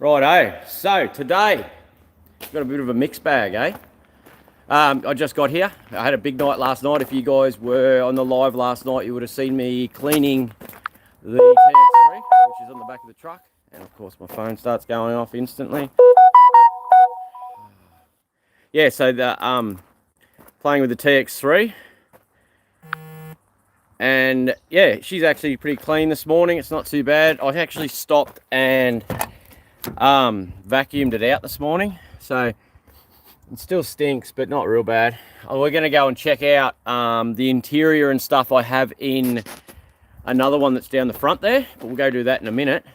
Righto, so today, got a bit of a mixed bag, eh? I just got here. I had a big night last night. If you guys were on the live last night, you would have seen me cleaning the tx3, which is on the back of the truck. And of course, my phone starts going off instantly. Yeah, so the playing with the tx3. And yeah, she's actually pretty clean this morning. It's not too bad. I actually stopped and vacuumed it out this morning, so it still stinks, but not real bad. We're going to go and check out the interior and stuff I have in another one that's down the front there, but we'll go do that in a minute.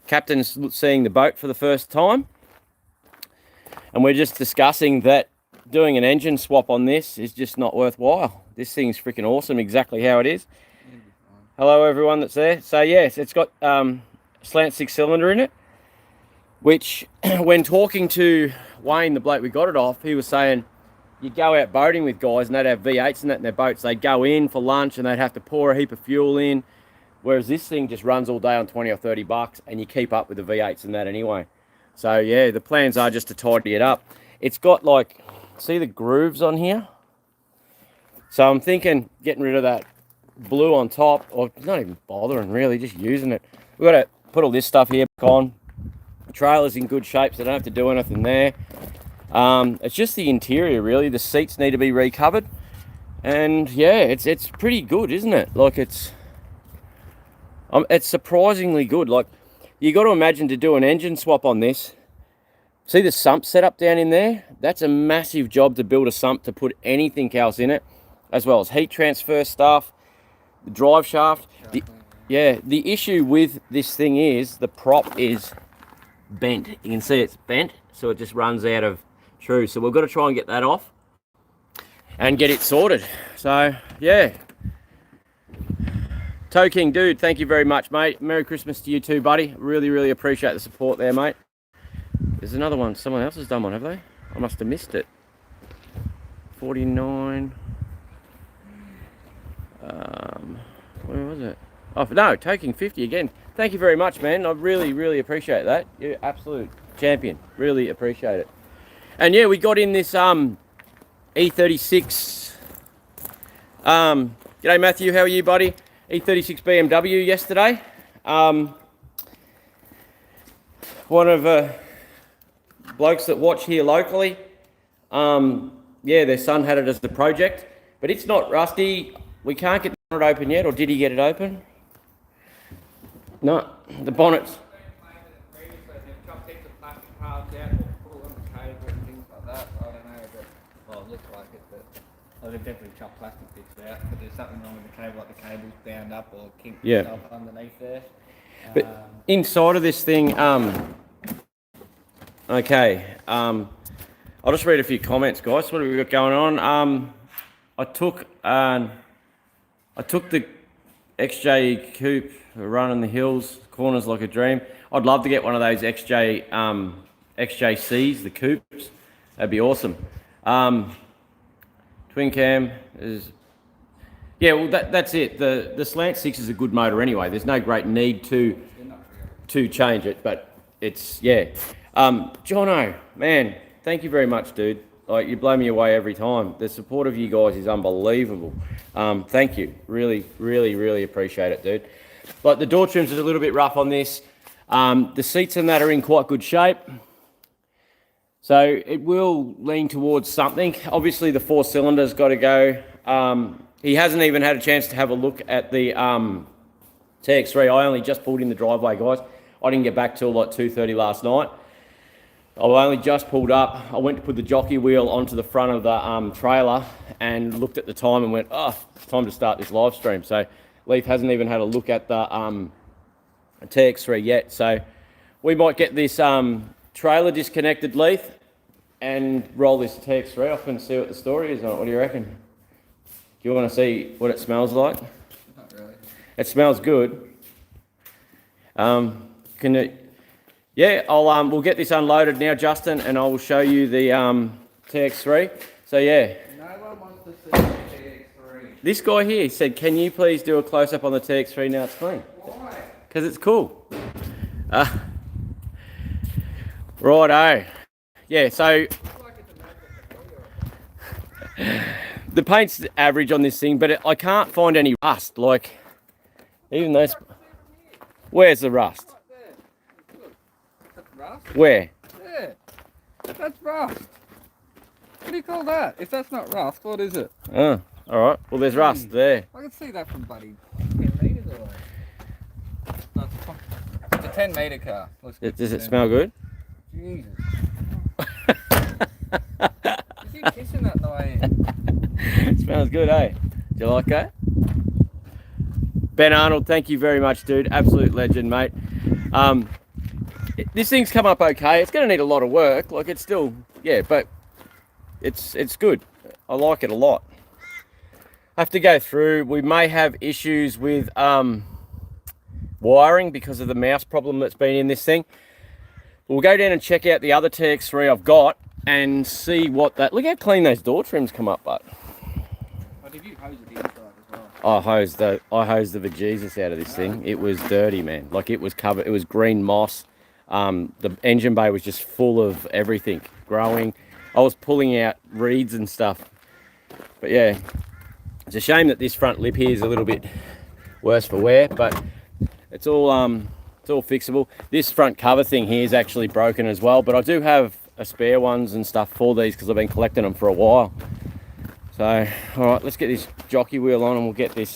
Captain's seeing the boat for the first time, and we're just discussing that doing an engine swap on this is just not worthwhile. This thing's freaking awesome exactly how it is. Hello everyone that's there. So yes, it's got slant 6-cylinder in it, which when talking to Wayne, the bloke we got it off, he was saying you go out boating with guys and they'd have V8s and that in their boats. They'd go in for lunch and they'd have to pour a heap of fuel in, whereas this thing just runs all day on 20 or 30 bucks and you keep up with the V8s and that anyway. So yeah, the plans are just to tidy it up. It's got, like, see the grooves on here? So I'm thinking getting rid of that blue on top, or not even bothering really, just using it. We've got to put all this stuff here back on. The trailer's in good shape, so I don't have to do anything there. It's just the interior really. The seats need to be recovered, and yeah, it's pretty good, isn't it? Like it's surprisingly good. Like, you got to imagine to do an engine swap on this. See the sump setup down in there? That's a massive job to build a sump to put anything else in it, as well as heat transfer stuff, the drive shaft. The issue with this thing is the prop is bent. You can see it's bent, so it just runs out of true. So we've got to try and get that off and get it sorted. So yeah. Toe King dude, thank you very much, mate. Merry Christmas to you too, buddy. Really appreciate the support there, mate. There's another one. Someone else has done one, have they? I must have missed it. 49. Where was it? Oh no, taking 50 again. Thank you very much, man. I really appreciate that. You're absolute champion. Really appreciate it. And yeah, we got in this E36. G'day Matthew, how are you, buddy? E36 BMW yesterday. One of blokes that watch here locally. Yeah, their son had it as the project, but it's not rusty. We can't get it open yet, or did he get it open? No, the bonnet's... They've definitely chopped plastic bits out, but there's something wrong with the cable, like the cable's bound up or kinked itself underneath there. But inside of this thing, okay, I'll just read a few comments, guys. What have we got going on? I took the XJ coupe, run in the hills, corners like a dream. I'd love to get one of those XJCs, the coupes. That'd be awesome. Twin cam is, yeah. Well, that's it. The Slant 6 is a good motor anyway. There's no great need to change it, but it's, yeah. Jono, man, thank you very much, dude. Like, you blow me away every time. The support of you guys is unbelievable. Thank you. Really appreciate it, dude. Like, the door trims is a little bit rough on this. The seats and that are in quite good shape. So it will lean towards something. Obviously the 4-cylinder's got to go. He hasn't even had a chance to have a look at the tx3. I only just pulled in the driveway, guys. I didn't get back till like 2:30 last night. I only just pulled up. I went to put the jockey wheel onto the front of the trailer and looked at the time and went, oh, it's time to start this live stream. So Leaf hasn't even had a look at the tx3 yet. So we might get this trailer disconnected, Leaf, and roll this tx3 off and see what the story is on it. What do you reckon? Do you want to see what it smells like? Not really. It smells good. Can it? Yeah, we'll get this unloaded now, Justin, and I will show you the tx3. So yeah. No one wants to see the tx3. This guy here said, "Can you please do a close up on the tx3 now it's clean?" Why? Because it's cool. Righto. Yeah, so the paint's average on this thing, but I can't find any rust. Like, even those. Where's the rust? That's rust? Where? Yeah. That's rust. What do you call that? If that's not rust, what is it? Oh, alright. Well, there's rust there. I can see that from bloody 10 metres away. No, it's a 10 metre car. Does it smell good? Jesus. Is you kissing that night? It smells good, eh? Do you like that? Ben Arnold, thank you very much, dude. Absolute legend, mate. This thing's come up okay. It's going to need a lot of work. Like, it's still, yeah, but it's good. I like it a lot. I have to go through. We may have issues with wiring because of the mouse problem that's been in this thing. We'll go down and check out the other TX3 I've got and see what that... Look how clean those door trims come up, but... Oh, did you hose it inside as well? I hosed the bejesus out of this thing. It was dirty, man. Like, it was covered. It was green moss. The engine bay was just full of everything growing. I was pulling out reeds and stuff. But yeah, it's a shame that this front lip here is a little bit worse for wear, but it's all fixable. This front cover thing here is actually broken as well, but I do have a spare ones and stuff for these because I've been collecting them for a while. So, all right, let's get this jockey wheel on and we'll get this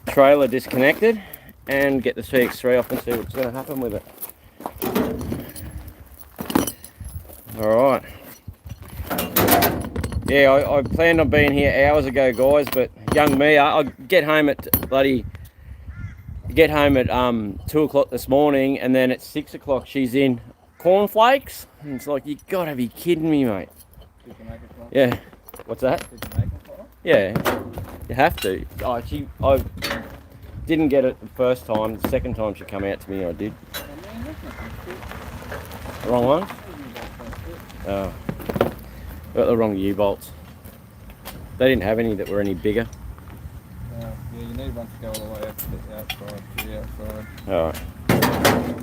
trailer disconnected and get the TX3 off and see what's going to happen with it. All right. Yeah, I planned on being here hours ago, guys, but young me, I get home at 2 o'clock this morning, and then at 6 o'clock she's in cornflakes, and it's like, you gotta be kidding me, mate. Did you make it for? Yeah. What's that? Did you make it for? Yeah, you have to. I didn't get it the first time. The second time she come out to me, I did. Oh, man, that's not good. The wrong one? Oh, got the wrong U-bolts. They didn't have any that were any bigger. Yeah, you need one to go all the way up to the outside, to the outside.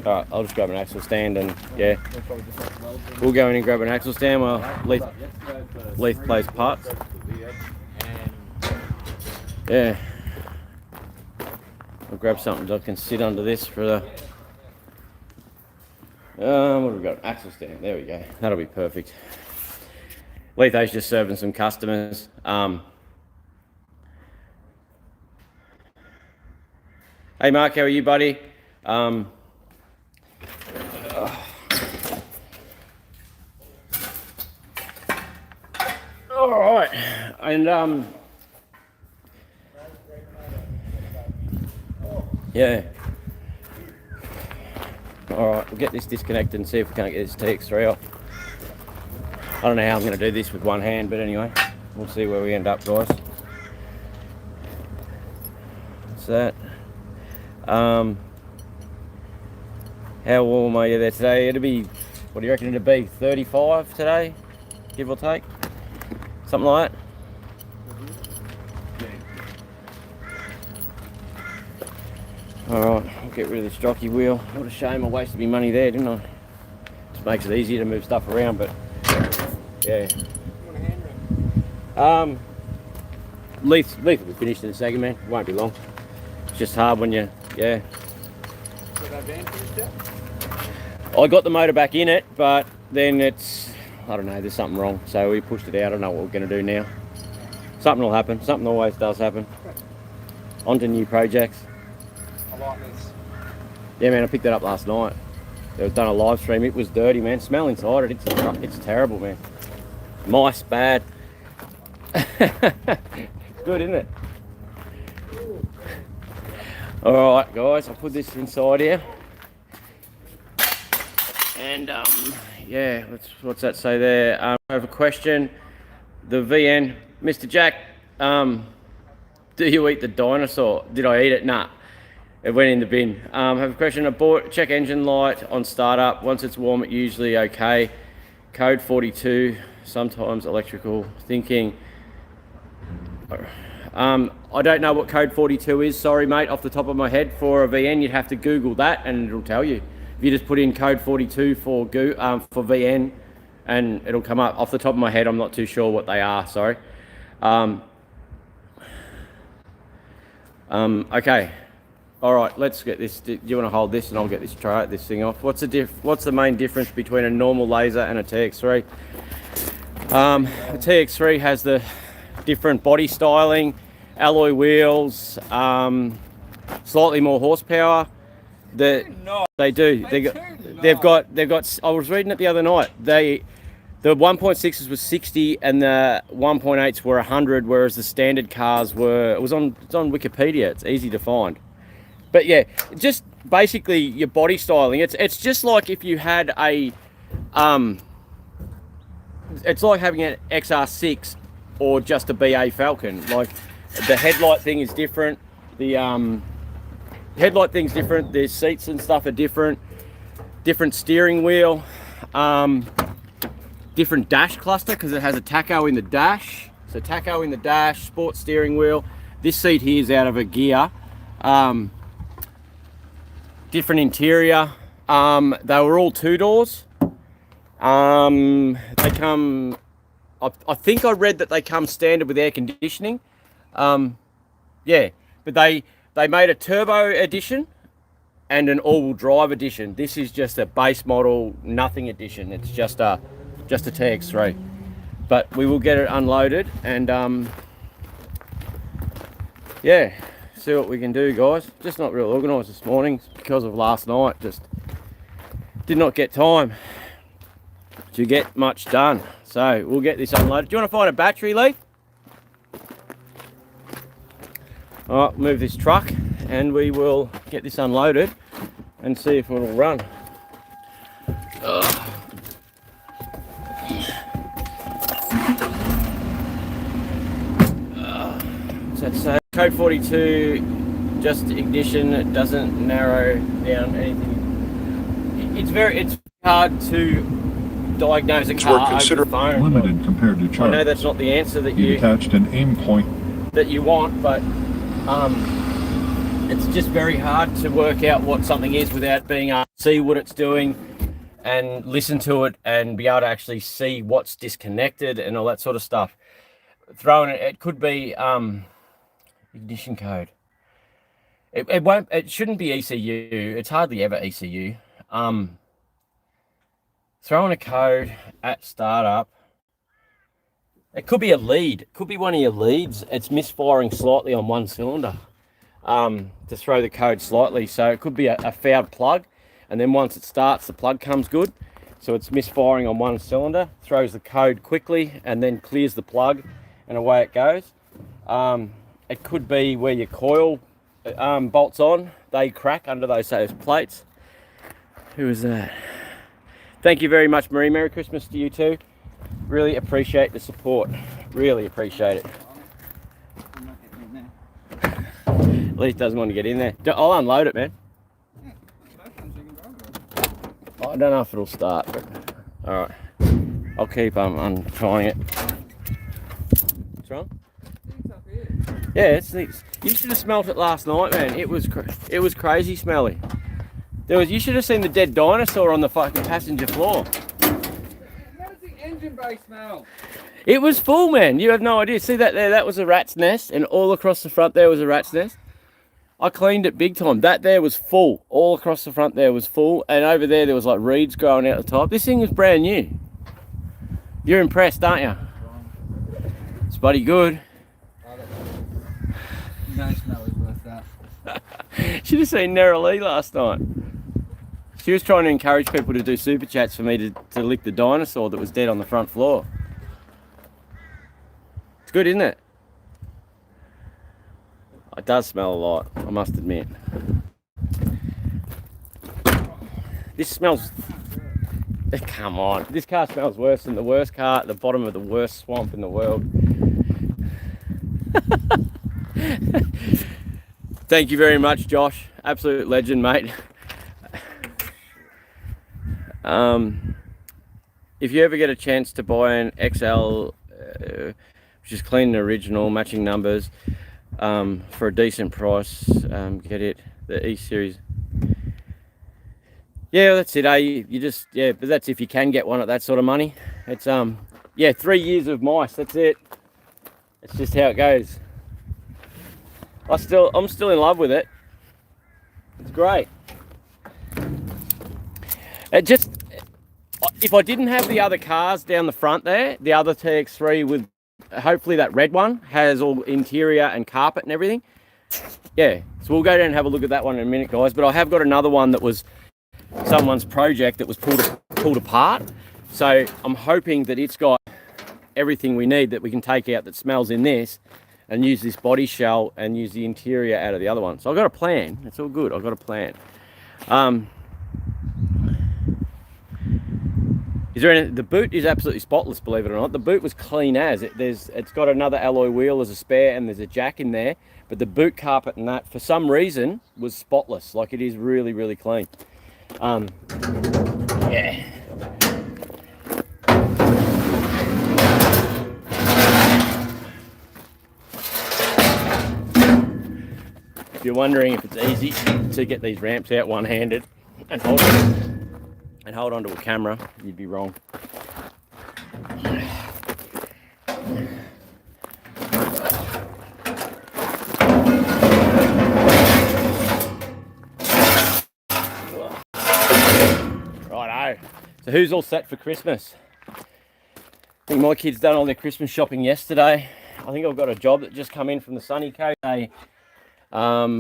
Alright, I'll just grab an axle stand and yeah, We'll probably just have to weld them. we'll go in and grab an axle stand while Leith plays parts. Yeah. I'll grab something so I can sit under this for the... what have we got? An axle stand. There we go. That'll be perfect. Letho's just serving some customers. Hey Mark, how are you, buddy? All right, and yeah. All right, we'll get this disconnected and see if we can't get this TX3 off. I don't know how I'm going to do this with one hand, but anyway, we'll see where we end up, guys. What's that? How warm are you there today? It'll be, what do you reckon it'll be? 35 today, give or take? Something like that? Alright, I'll get rid of this jockey wheel. What a shame, I wasted my money there, didn't I? Just makes it easier to move stuff around, but yeah. Leith will be finished in a second, man. It won't be long. It's just hard when you, yeah. Got that van finished yet? I got the motor back in it, but then it's, I don't know, there's something wrong. So we pushed it out. I don't know what we're going to do now. Something will happen. Something always does happen. On to new projects. I like this. Yeah, man, I picked that up last night. It was done a live stream. It was dirty, man. Smell inside it. It's terrible, man. Mice, bad. It's good, isn't it? All right, guys. I'll put this inside here. And yeah, what's that say there? I have a question. The VN, Mr. Jack. Do you eat the dinosaur? Did I eat it? Nah. It went in the bin. Have a question. Check engine light on startup. Once it's warm, it's usually okay. Code 42. Sometimes electrical. Thinking. I don't know what code 42 is. Sorry, mate. Off the top of my head, for a VN, you'd have to Google that, and it'll tell you. If you just put in code 42 for VN, and it'll come up. Off the top of my head, I'm not too sure what they are. Sorry. Okay. All right. Let's get this. Do you want to hold this, and I'll get this thing off? What's the main difference between a normal laser and a TX3? The TX3 has the different body styling, alloy wheels, slightly more horsepower. They do. They've got. I was reading it the other night. The 1.6s was 60 and the 1.8s were 100, whereas the standard cars were. It's on Wikipedia. It's easy to find. But yeah, just basically your body styling. It's just like if you had a it's like having an XR6 or just a BA Falcon. Like the headlight thing is different. The headlight thing's different. The seats and stuff are different. Different steering wheel. Different dash cluster because it has a tacho in the dash. So tacho in the dash, sports steering wheel. This seat here is out of a Gear. Different interior. They were all 2 doors. They come, I think I read that they come standard with air conditioning. Yeah, but they made a turbo edition and an all-wheel drive edition. This is just a base model, nothing edition. It's just a TX3. But we will get it unloaded and yeah, see what we can do, guys. Just not real organised this morning because of last night. Just did not get time to get much done. So we'll get this unloaded. Do you want to find a battery, Lee? All right, move this truck and we will get this unloaded and see if it'll run. So code 42, just ignition. It doesn't narrow down anything. It's hard to diagnose a car over the phone. Limited compared to charge. I know that's not the answer that you attached an aim point that you want, but it's just very hard to work out what something is without being able to see what it's doing and listen to it and be able to actually see what's disconnected and all that sort of stuff. It could be ignition code. It shouldn't be ECU. It's hardly ever ECU. Throwing a code at startup. It could be a lead. It could be one of your leads. It's misfiring slightly on one cylinder. To throw the code slightly. So it could be a fouled plug. And then once it starts, the plug comes good. So it's misfiring on one cylinder. Throws the code quickly and then clears the plug. And away it goes. It could be where your coil bolts on. They crack under those plates. Who is that? Thank you very much, Marie. Merry Christmas to you too. Really appreciate the support. Really appreciate it. At least doesn't want to get in there. I'll unload it, man. I don't know if it'll start, but all right. I'll keep trying it. What's wrong? Yeah, you should have smelt it last night, man. It was crazy smelly. You should have seen the dead dinosaur on the fucking passenger floor. How does the engine bay smell? It was full, man. You have no idea. See that there? That was a rat's nest, and all across the front there was a rat's nest. I cleaned it big time. That there was full. All across the front there was full, and over there was like reeds growing out the top. This thing was brand new. You're impressed, aren't you? It's bloody good. No smell is worth that. Should have seen Nera Lee last night. She was trying to encourage people to do super chats for me to lick the dinosaur that was dead on the front floor. It's good, isn't it? It does smell a lot, I must admit. This smells... Come on. This car smells worse than the worst car at the bottom of the worst swamp in the world. Thank you very much, Josh. Absolute legend, mate. If you ever get a chance to buy an XL, which is clean and original, matching numbers, for a decent price, get it. The E-Series. Yeah, that's it. You just, yeah, but that's if you can get one at that sort of money. It's yeah, 3 years of mice. That's it. It's just how it goes. I'm still in love with it. It's great. It just, if I didn't have the other cars down the front there, the other TX3 with, hopefully that red one has all interior and carpet and everything. Yeah, so we'll go down and have a look at that one in a minute, guys. But I have got another one that was someone's project that was pulled apart. So I'm hoping that it's got everything we need that we can take out that smells in this and use this body shell and use the interior out of the other one. So I've got a plan. It's all good. I've got a plan. Is there any, the boot is absolutely spotless, believe it or not. The boot was clean as. It's got another alloy wheel as a spare and there's a jack in there. But the boot carpet and that, for some reason, was spotless. Like, it is really, really clean. Yeah. If you're wondering if it's easy to get these ramps out one-handed and hold onto a camera, you'd be wrong. Righto. So who's all set for Christmas? I think my kids done all their Christmas shopping yesterday. I think I've got a job that just come in from the sunny coast. A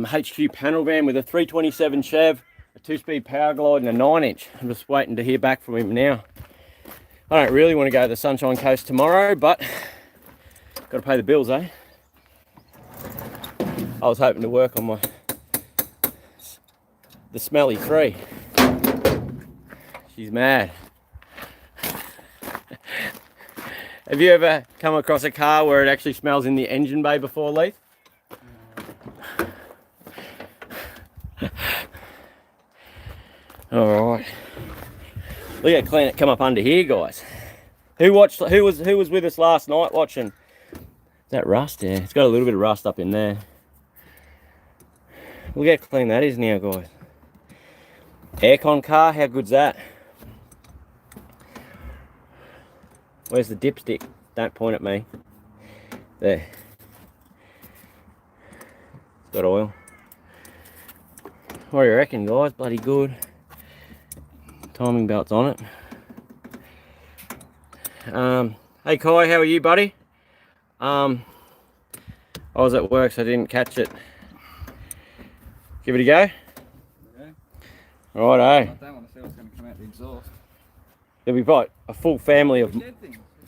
HQ panel van with a 327 Chev, a 2-speed power glide and a 9-inch. I'm just waiting to hear back from him now. I don't really want to go to the Sunshine Coast tomorrow, but got to pay the bills, eh? I was hoping to work on the smelly 3. She's mad. Have you ever come across a car where it actually smells in the engine bay before, Leith? All right. Look how clean it come up under here, guys. Who was with us last night watching? Is that rust? Yeah, it's got a little bit of rust up in there. Look how clean that is now, guys. Aircon car, how good's that? Where's the dipstick? Don't point at me. There. It's got oil. What do you reckon, guys? Bloody good. Timing belt's on it. Hey Kai, how are you, buddy? I was at work, so I didn't catch it. Give it a go. Okay. Right, I eh? don't want to see what's going to come out the exhaust. There'll be probably a full family of. Dead things, for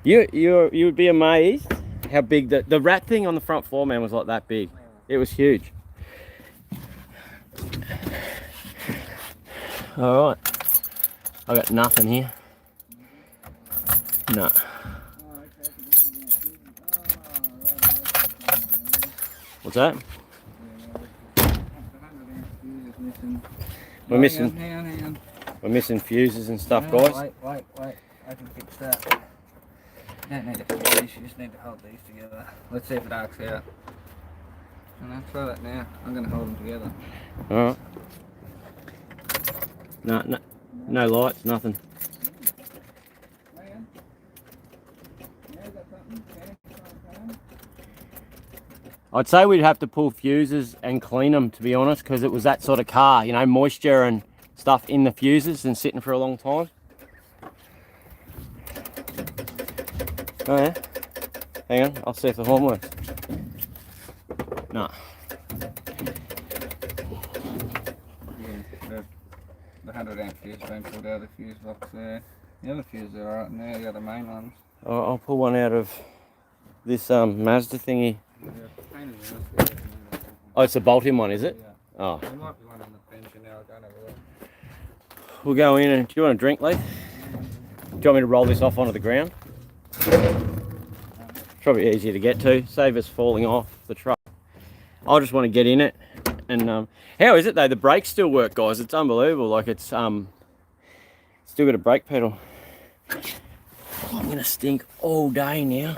sure. You would be amazed how big the rat thing on the front floor, man, was like that big. It was huge. All right. I got nothing here. No. What's that? We're missing fuses and stuff, guys. Wait. I can fix that. You don't need to fix these, you just need to hold these together. Let's see if it arcs out. And I'll try that now. I'm going to hold them together. Alright. No lights, nothing. I'd say we'd have to pull fuses and clean them, to be honest, because it was that sort of car, you know, moisture and stuff in the fuses and sitting for a long time. Oh yeah? Hang on, I'll see if the horn works. No. Yeah, the 100 amp fuse been pulled out of the fuse box there. The other fuses are right in there, the other main ones. I'll pull one out of this Mazda thingy. Yeah, pain in the ass. Oh, it's a bolt-in one, is it? Yeah. Oh. There might be one on the bench now, I don't have a look. We'll go in and, do you want a drink, Leith? Do you want me to roll this off onto the ground? Probably easier to get to, save us falling off the truck. I just want to get in it. And how is it though? The brakes still work, guys. It's unbelievable. Like it's still got a brake pedal. I'm gonna stink all day now.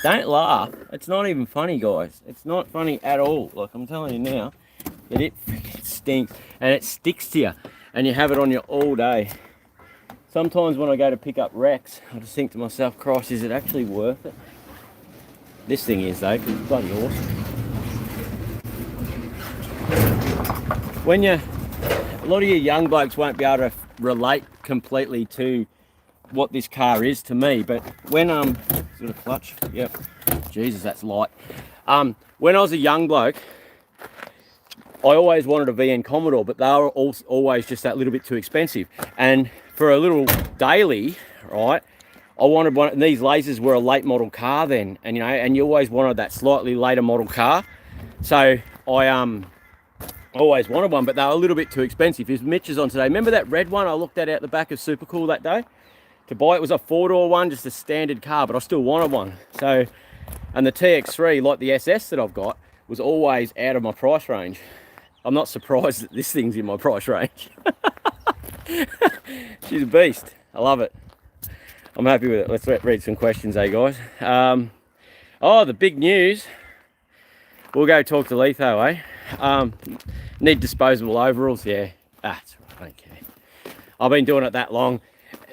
Don't laugh. It's not even funny, guys. It's not funny at all. Like I'm telling you now. It freaking stinks, and it sticks to you, and you have it on you all day. Sometimes when I go to pick up wrecks, I just think to myself, Christ, is it actually worth it? This thing is though, because it's bloody awesome. When a lot of you young blokes won't be able to relate completely to what this car is to me, but when is it a clutch? Yep. Jesus, that's light. When I was a young bloke, I always wanted a VN Commodore, but they were always just that little bit too expensive. And for a little daily, right, I wanted one. And these lasers were a late model car then, and you always wanted that slightly later model car. So I always wanted one, but they were a little bit too expensive. Here's Mitch's on today. Remember that red one I looked at out the back of Super Cool that day? To buy it was a 4-door one, just a standard car, but I still wanted one. So, and the TX3, like the SS that I've got, was always out of my price range. I'm not surprised that this thing's in my price range. She's a beast. I love it. I'm happy with it. Let's read some questions, guys. Oh, the big news. We'll go talk to Letho, need disposable overalls, yeah. That's right, I don't care. I've been doing it that long.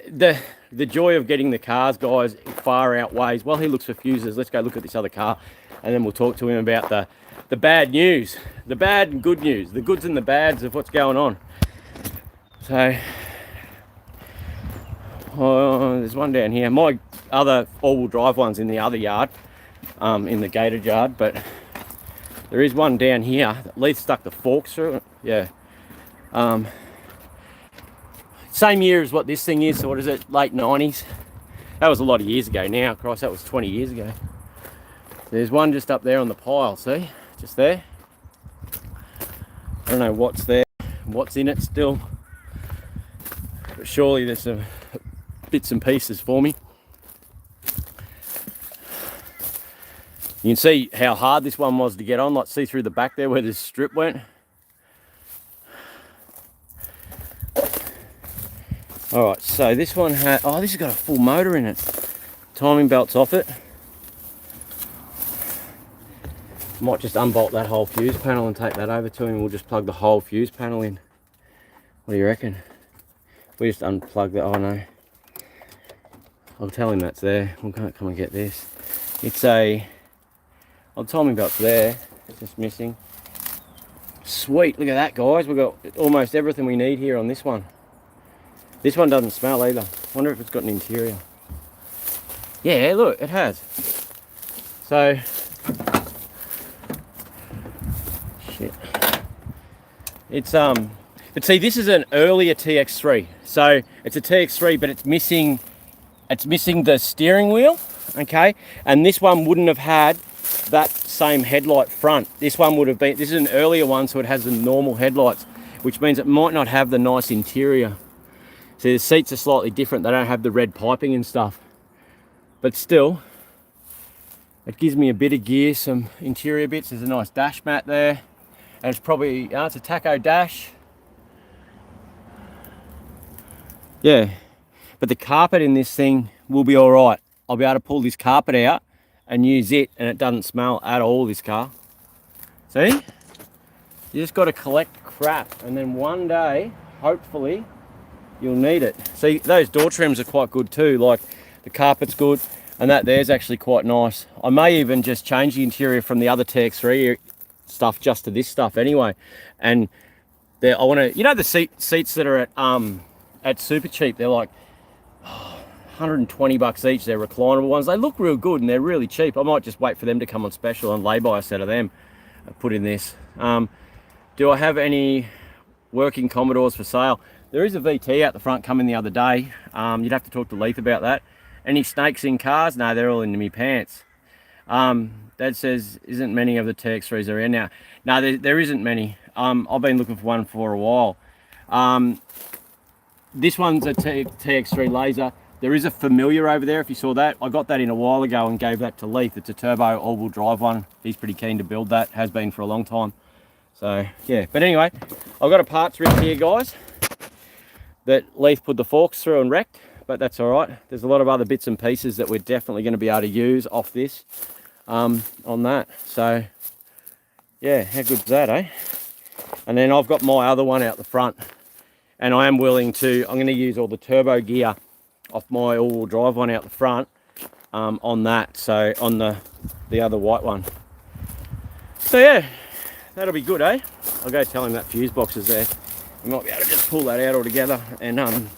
The joy of getting the cars, guys, far outweighs. Well, he looks for fuses. Let's go look at this other car, and then we'll talk to him about the bad news, the bad and good news, the goods and the bads of what's going on. So, there's one down here. My other all-wheel drive one's in the other yard, in the gated yard, but there is one down here that Leith stuck the forks through it. Yeah. Same year as what this thing is, so what is it, late 90s? That was a lot of years ago now, Christ, that was 20 years ago. There's one just up there on the pile, see? Just there. I don't know what's there, what's in it still. But surely there's some bits and pieces for me. You can see how hard this one was to get on, like see through the back there where this strip went. All right, so this one had, oh, this has got a full motor in it. Timing belt's off it. Might just unbolt that whole fuse panel and take that over to him. We'll just plug the whole fuse panel in. What do you reckon? We just unplug that, oh no. I'll tell him that's there. We'll come and get this. It's a, oh, the timing belt's there, it's just missing. Sweet, look at that, guys. We've got almost everything we need here on this one. This one doesn't smell either. Wonder if it's got an interior. Yeah, look, it has. So, shit. It's but see, this is an earlier TX3. So it's a TX3, but it's missing the steering wheel, okay? And this one wouldn't have had that same headlight front. This one would have been, this is an earlier one, so it has the normal headlights, which means it might not have the nice interior. See, the seats are slightly different. They don't have the red piping and stuff. But still, it gives me a bit of gear, some interior bits. There's a nice dash mat there. And it's probably, it's a taco dash. Yeah, but the carpet in this thing will be all right. I'll be able to pull this carpet out and use it, and it doesn't smell at all, this car. See? You just got to collect crap, and then one day, hopefully, you'll need it. See, those door trims are quite good too. Like, the carpet's good, and that there's actually quite nice. I may even just change the interior from the other TX3 stuff just to this stuff anyway. And there, I want to, you know, the seats that are at Super Cheap, they're like 120 bucks each. They're reclinable ones. They look real good and they're really cheap. I might just wait for them to come on special and lay by a set of them. Put in this. Do I have any working Commodores for sale? There is a VT out the front coming the other day. You'd have to talk to Leith about that. Any snakes in cars? No, they're all into me pants. Dad says, isn't many of the TX3s around now? No, there isn't many. I've been looking for one for a while. This one's a TX3 laser. There is a Familiar over there, if you saw that. I got that in a while ago and gave that to Leith. It's a turbo all-wheel drive one. He's pretty keen to build that. Has been for a long time. So, yeah. But anyway, I've got a parts rig here, guys, that Leith put the forks through and wrecked, but that's all right. There's a lot of other bits and pieces that we're definitely going to be able to use off this on that. So, yeah, how good is that, eh? And then I've got my other one out the front, and I am willing to, I'm going to use all the turbo gear off my all-wheel drive one out the front on that, so on the other white one. So yeah, that'll be good, eh? I'll go tell him that fuse box is there. We might be able to just pull that out all together and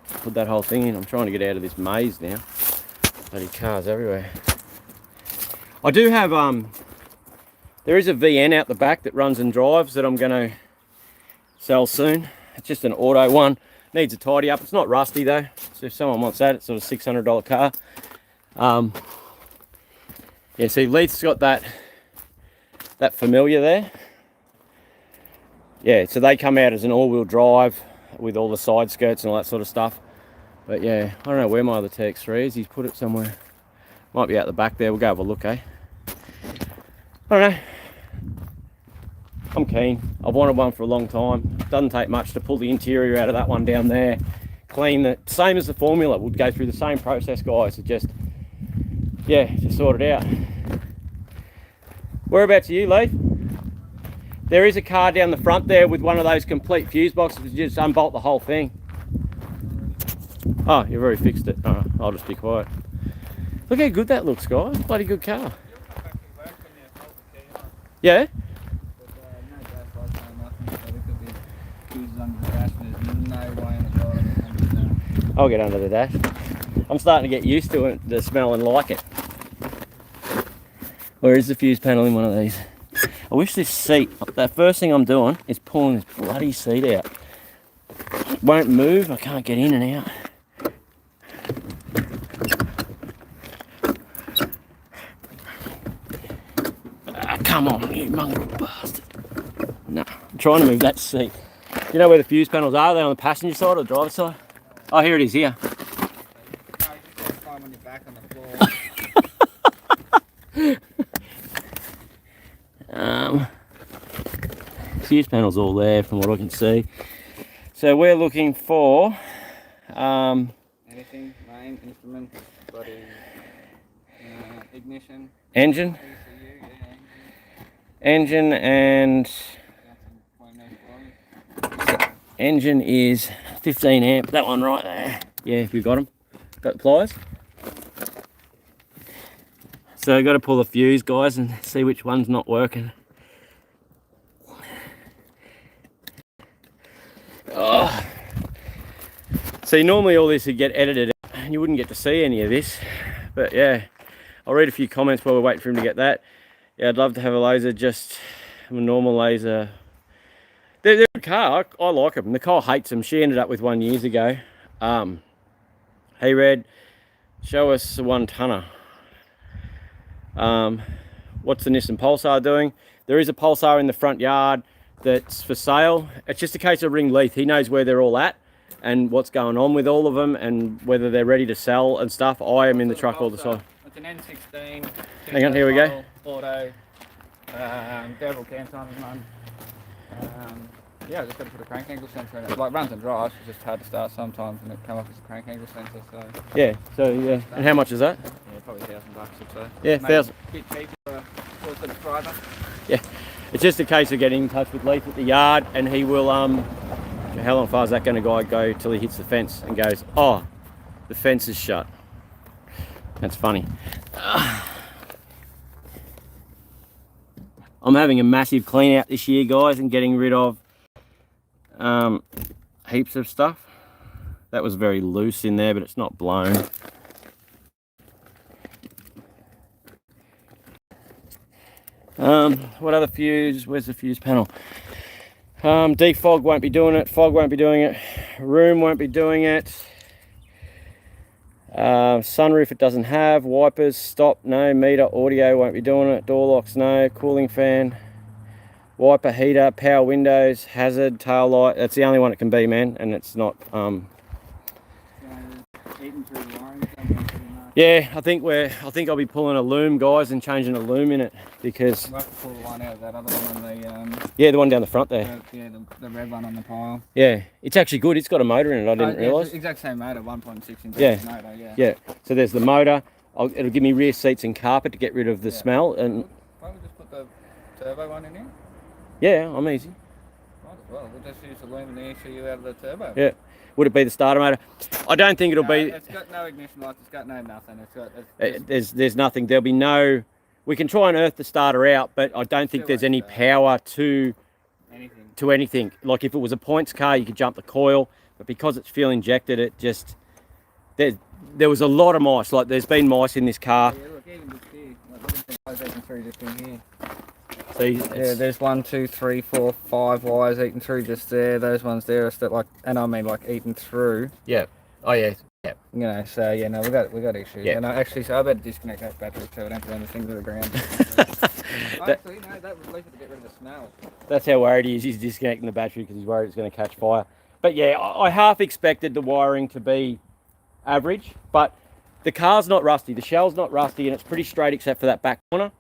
put that whole thing in. I'm trying to get out of this maze now. Bloody cars everywhere. I do have there is a VN out the back that runs and drives that I'm going to sell soon. It's just an auto one. Needs a tidy up. It's not rusty though, so if someone wants that, it's sort of $600 car. Yeah, see, Leith's got that familiar there. Yeah, so they come out as an all-wheel drive with all the side skirts and all that sort of stuff. But yeah, I don't know where my other tx3 is. He's put it somewhere. Might be out the back there. We'll go have a look, eh? I don't know. I'm keen. I've wanted one for a long time. Doesn't take much to pull the interior out of that one down there. Clean the same as the Formula. Would go through the same process, guys. It just, yeah, just sort it out. Whereabouts are you, Leith? There is a car down the front there with one of those complete fuse boxes. You just unbolt the whole thing. Oh, you've already fixed it. Oh, I'll just be quiet. Look how good that looks, guys. Bloody good car. Yeah? I'll get under the dash. I'm starting to get used to it, the smell, and like it. Where is the fuse panel in one of these? I wish this seat, the first thing I'm doing is pulling this bloody seat out. It won't move, I can't get in and out. Ah, come on, you mongrel bastard. No, I'm trying to move that seat. You know where the fuse panels are? Are they on the passenger side or the driver's side? Oh, here it is, here. Fuse panels all there from what I can see. So we're looking for anything, main, instrument, body, ignition, engine, ECU, yeah, engine, and engine is 15 amp. That one right there. Yeah, if you've got them, got the pliers. So I've got to pull the fuse, guys, and see which one's not working. Oh. See, normally all this would get edited out and you wouldn't get to see any of this. But yeah, I'll read a few comments while we're waiting for him to get that. Yeah, I'd love to have a laser, just a normal laser. They're a car. I like them. Nicole hates them. She ended up with one years ago. Hey, Red, show us a 1-tonner. What's the Nissan Pulsar doing? There is a Pulsar in the front yard that's for sale. It's just a case of ring Leith. He knows where they're all at and what's going on with all of them and whether they're ready to sell and stuff. I am in the truck all the time. It's an N16. Hang on, here we go. Auto. Devil cam time run. Yeah, I just got to put a crank angle sensor in it. Like runs and drives, it's just hard to start sometimes and it come up as a crank angle sensor. So yeah, so yeah. And how much is that? yeah, probably $1,000 or so. Yeah, Maybe 1,000. A bit cheaper for a subscriber. Yeah, it's just a case of getting in touch with Leith at the yard, and he will. How long far is that going to go till he hits the fence and goes, oh, the fence is shut. That's funny. I'm having a massive clean out this year, guys, and getting rid of heaps of stuff. That was very loose in there, but it's not blown. What other fuse? Where's the fuse panel? Defog won't be doing it. Fog won't be doing it. Room won't be doing it. Sunroof it doesn't have. Wipers, stop, no. Meter, audio won't be doing it. Door locks, no. Cooling fan, wiper, heater, power windows, hazard, tail light. That's the only one it can be, man, and it's not. Yeah, I think I'll be pulling a loom, guys, and changing a loom in it because. We'll have to pull the one out of that other one on the. Yeah, the one down the front there. Yeah, the red one on the pile. Yeah, it's actually good. It's got a motor in it. I didn't realise. It's the exact same motor, 1.6 inch motor. Yeah. Yeah. So there's the motor. It'll give me rear seats and carpet to get rid of the smell. And why don't we just put the turbo one in here? yeah, I'm easy. Well, we'll just use the loom and the ECU out of the turbo. Yeah. Would it be the starter motor? I don't think it'll be. It's got no ignition lights. It's got no nothing. It's got. There's nothing. There'll be no. We can try and earth the starter out, but I don't think there's any power to anything. Like if it was a points car, you could jump the coil, but because it's fuel injected, it just there was a lot of mice. Like there's been mice in this car. Yeah, look, even just here. Like, look at through just in here. See, Yeah, there's 1, 2, 3, 4, 5 wires eating through just there. Those ones there are still like, and I mean like eating through. Yeah. Oh yeah. Yeah. You know, so yeah, no, we got issues. Yeah. And actually, so I better disconnect that battery so I don't put anything to the ground. Actually, no, that was leaving to get rid of the smell. That's how worried he is. He's disconnecting the battery because he's worried it's going to catch fire. But yeah, I half expected the wiring to be average, but the car's not rusty. The shell's not rusty, and it's pretty straight except for that back corner.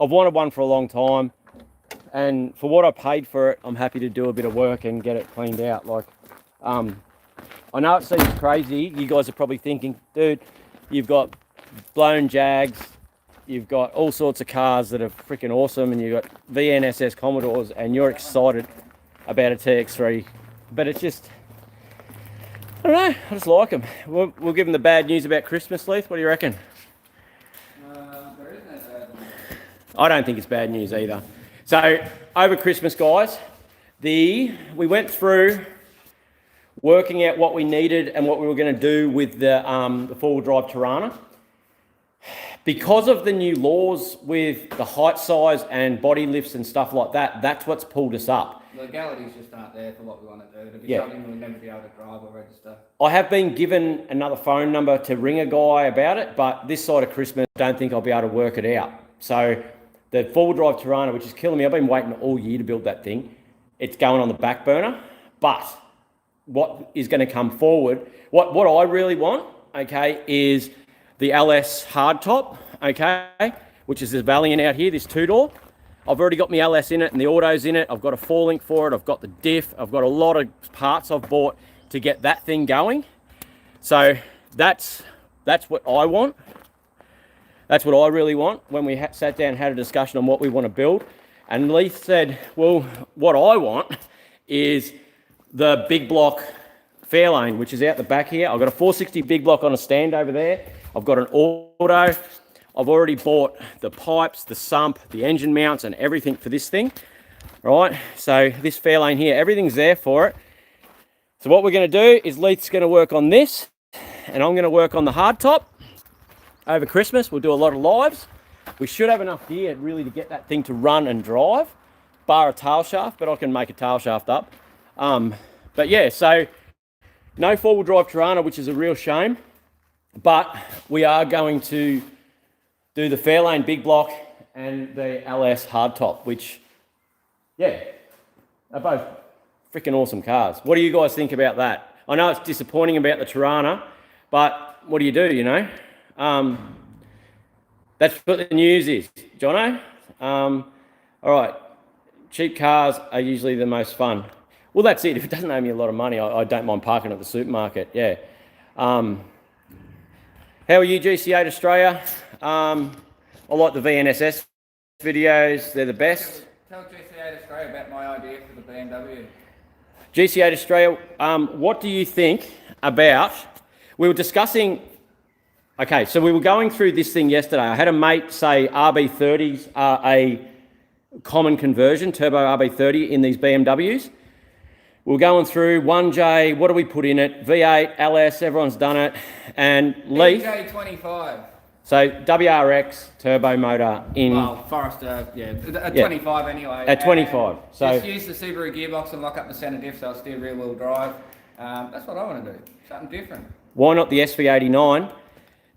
I've wanted one for a long time, and for what I paid for it, I'm happy to do a bit of work and get it cleaned out. Like, I know it seems crazy. You guys are probably thinking, dude, you've got blown Jags, you've got all sorts of cars that are freaking awesome, and you've got VNSS Commodores, and you're excited about a TX3. But it's just, I don't know, I just like them. We'll give them the bad news about Christmas, Leith. What do you reckon? There is no bad one. I don't think it's bad news either. So over Christmas, guys, we went through working out what we needed and what we were going to do with the four-wheel drive Tirana. Because of the new laws with the height size and body lifts and stuff like that, that's what's pulled us up. Legalities just aren't there for what we want to do. It'll be Yeah. something we'll never be able to drive or register. I have been given another phone number to ring a guy about it, but this side of Christmas, I don't think I'll be able to work it out. So the four-wheel drive Tirana, which is killing me, I've been waiting all year to build that thing. It's going on the back burner, but what is going to come forward, what I really want, okay, is the LS hardtop, okay, which is this Valiant out here, this two-door. I've already got my LS in it and the auto's in it. I've got a 4-link for it. I've got the diff. I've got a lot of parts I've bought to get that thing going. So that's what I want. That's what I really want. When we sat down and had a discussion on what we want to build, and Leith said, well, what I want is the big block Fairlane, which is out the back here. I've got a 460 big block on a stand over there. I've got an auto. I've already bought the pipes, the sump, the engine mounts, and everything for this thing. Right, so this Fairlane here, everything's there for it. So what we're going to do is Leith's going to work on this, and I'm going to work on the hardtop. Over Christmas, we'll do a lot of lives. We should have enough gear really to get that thing to run and drive, bar a tail shaft, but I can make a tail shaft up. But yeah, so no four-wheel drive Tirana, which is a real shame, but we are going to do the Fairlane big block and the LS hardtop, which, yeah, are both freaking awesome cars. What do you guys think about that? I know it's disappointing about the Tirana, but what do, you know? That's what the news is, Jono. All right, cheap cars are usually the most fun. Well, that's it. If it doesn't owe me a lot of money, I don't mind parking at the supermarket, yeah. How are you, GC8 Australia? I like the VNSS videos. They're the best. Tell GC8 Australia about my idea for the BMW. GC8 Australia, what do you think about... We were discussing... Okay, so we were going through this thing yesterday. I had a mate say RB30s are a common conversion, turbo RB30 in these BMWs. We're going through 1J, what do we put in it? V8, LS, everyone's done it. And Leith... EJ25. So WRX turbo motor in... Well, Forester, yeah, at 25 anyway. At 25. So just use the Subaru gearbox and lock up the centre diff so it's still rear wheel drive. That's what I want to do, something different. Why not the SV89?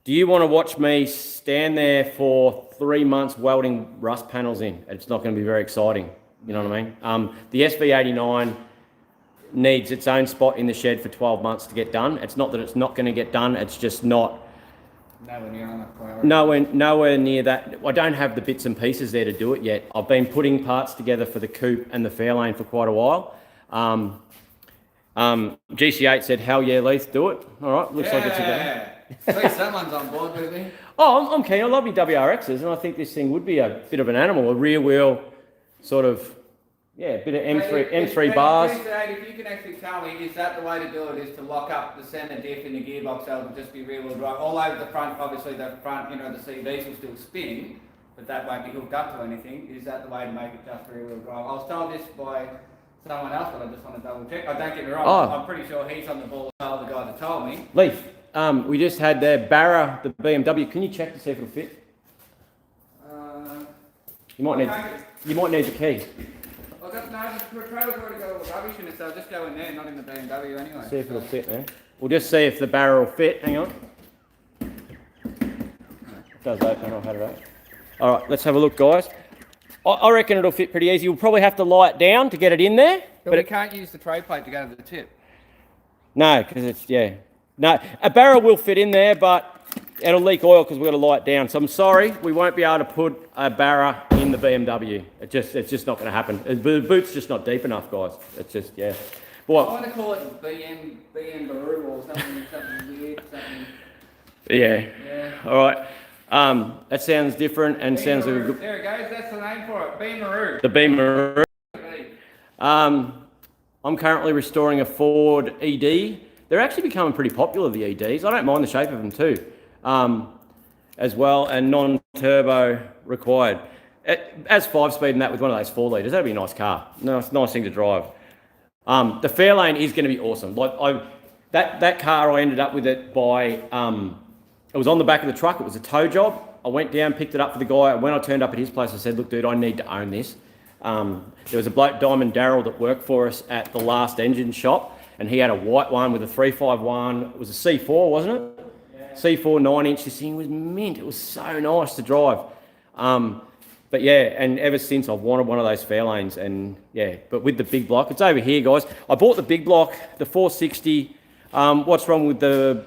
Do you want to watch me stand there for 3 months welding rust panels in? It's not going to be very exciting, you know what I mean? The SV89 needs its own spot in the shed for 12 months to get done. It's not that it's not going to get done, it's just not... Nowhere near enough priority. Nowhere near that. I don't have the bits and pieces there to do it yet. I've been putting parts together for the coupe and the Fairlane for quite a while. GC8 said, hell yeah, Leith, do it. All right, looks like it's a go. At least someone's on board with me. Oh, I'm keen. I love my WRXs, and I think this thing would be a bit of an animal, a rear wheel sort of Yeah, a bit of M3 bars. If you can actually tell me, is that the way to do it? Is to lock up the centre diff in the gearbox so it'll just be rear-wheel drive all over the front? Obviously, the front, the CVs will still spin, but that won't be hooked up to anything. Is that the way to make it just rear-wheel drive? I was told this by someone else, but I just want to double check. Don't get me wrong. I'm pretty sure he's on the ball. The guy that told me. Leaf, we just had the Barra, the BMW. Can you check to see if it'll fit? You might need the key. The trailer's already got all the rubbish in it, so I'll just go in there, not in the BMW anyway. See if it'll fit, man. We'll just see if the barrel will fit. Hang on. It does open. I've had it open. All right, let's have a look, guys. I reckon it'll fit pretty easy. We'll probably have to lie it down to get it in there. But we can't use the tray plate to go to the tip. No, because it's, No, a barrel will fit in there, but it'll leak oil because we've got to lie it down. So I'm sorry, we won't be able to put a Barra in the BMW. It's just not going to happen. The boot's just not deep enough, guys. It's just, But I want to call it BM Baru or something weird, something. Yeah. All right. That sounds different and sounds like a good... There it goes. That's the name for it. Beamaroo. The Beamaroo. I'm currently restoring a Ford ED. They're actually becoming pretty popular, the EDs. I don't mind the shape of them too. As well, and non-turbo required. As 5-speed and that with one of those 4 litres, that'd be a nice car. Nice thing to drive. The Fairlane is going to be awesome. Like that car, I ended up with it by. It was on the back of the truck. It was a tow job. I went down, picked it up for the guy. When I turned up at his place, I said, "Look, dude, I need to own this." There was a bloke, Diamond Darrell, that worked for us at the last engine shop, and he had a white one with a 351. It was a C4, wasn't it? C4 9-inch. This thing was mint. It was so nice to drive. But and ever since I've wanted one of those Fairlanes, and but with the big block, it's over here, guys. I bought the big block, the 460. What's wrong with the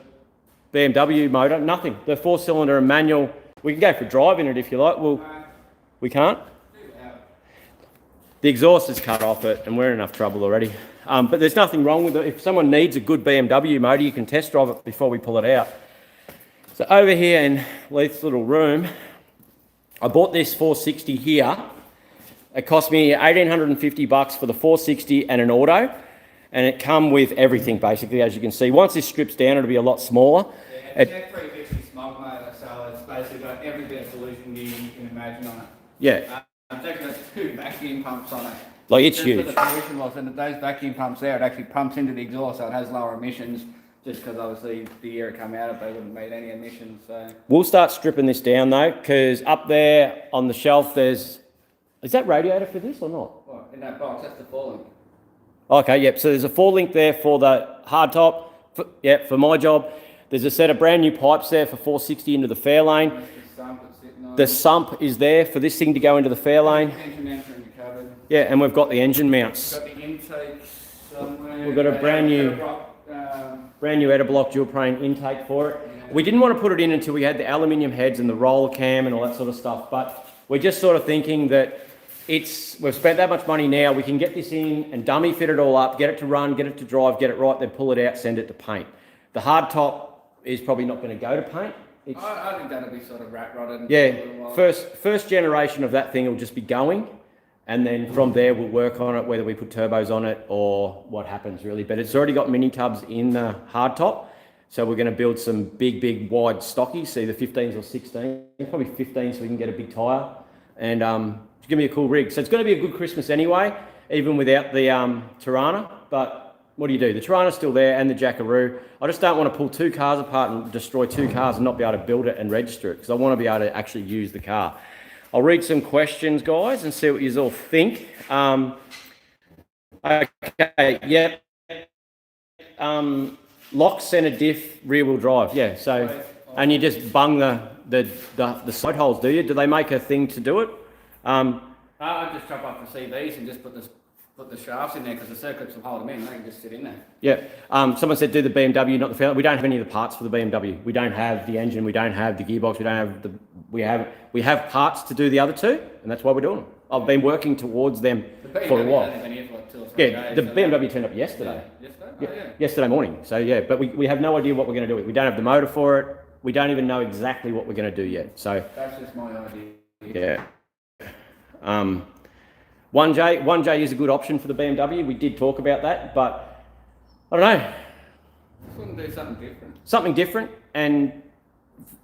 BMW motor? Nothing. The 4-cylinder and manual. We can go for a drive in it if you like. Well, we can't. The exhaust is cut off it, and we're in enough trouble already. But there's nothing wrong with it. If someone needs a good BMW motor, you can test drive it before we pull it out. So over here in Leith's little room, I bought this 460 here. It cost me $1,850 for the 460 and an auto, and it come with everything basically, as you can see. Once this strips down, it'll be a lot smaller. It's a 350 smog motor, so it's basically got every bit of solution gear you can imagine on it. Yeah. I'm taking those 2 vacuum pumps on it. Like, it's huge. The pollution loss, and those vacuum pumps there, it actually pumps into the exhaust, so it has lower emissions. Just because obviously the air it come out of, they wouldn't meet any emissions. So we'll start stripping this down though, because up there on the shelf is that radiator for this or not? Well, in that box, that's the 4-link. Okay, yep. So there's a 4-link there for the hardtop. For my job. There's a set of brand new pipes there for 460 into the Fairlane. The sump is there for this thing to go into the Fairlane. Yeah, and we've got the engine mounts. We've got the intake somewhere. We've got a brand new Edelblock dual plane intake for it. Yeah. We didn't want to put it in until we had the aluminium heads and the roller cam and all that sort of stuff, but we're just sort of thinking that we've spent that much money now, we can get this in and dummy fit it all up, get it to run, get it to drive, get it right, then pull it out, send it to paint. The hard top is probably not going to go to paint. I think that'll be sort of rat rotted. Yeah, first generation of that thing will just be going. And then from there, we'll work on it, whether we put turbos on it or what happens really. But it's already got mini tubs in the hardtop. So we're going to build some big, wide stockies, so either 15s or 16s, probably 15 so we can get a big tyre. And it's going to be a cool rig. So it's going to be a good Christmas anyway, even without the Tirana. But what do? The Tirana's still there and the Jackaroo. I just don't want to pull 2 cars apart and destroy 2 cars and not be able to build it and register it, because I want to be able to actually use the car. I'll read some questions, guys, and see what you all think. Okay, yep. Lock center diff, rear wheel drive. Yeah, so, and you just bung the side holes, do you? Do they make a thing to do it? I just chop up the CVs and just put the shafts in there, because the circuits will hold them in. They can just sit in there. Yeah. Someone said do the BMW, not the Fairlane. We don't have any of the parts for the BMW. We don't have the engine. We don't have the gearbox. We don't have the. We have parts to do the other 2, and that's why we're doing them. I've been working towards them for a while. Yeah, the BMW turned up yesterday. Yesterday morning. So yeah, but we have no idea what we're going to do with it. We don't have the motor for it. We don't even know exactly what we're going to do yet. So that's just my idea. Yeah. 1J is a good option for the BMW. We did talk about that, but I don't know. Just wouldn't do something different. Something different, and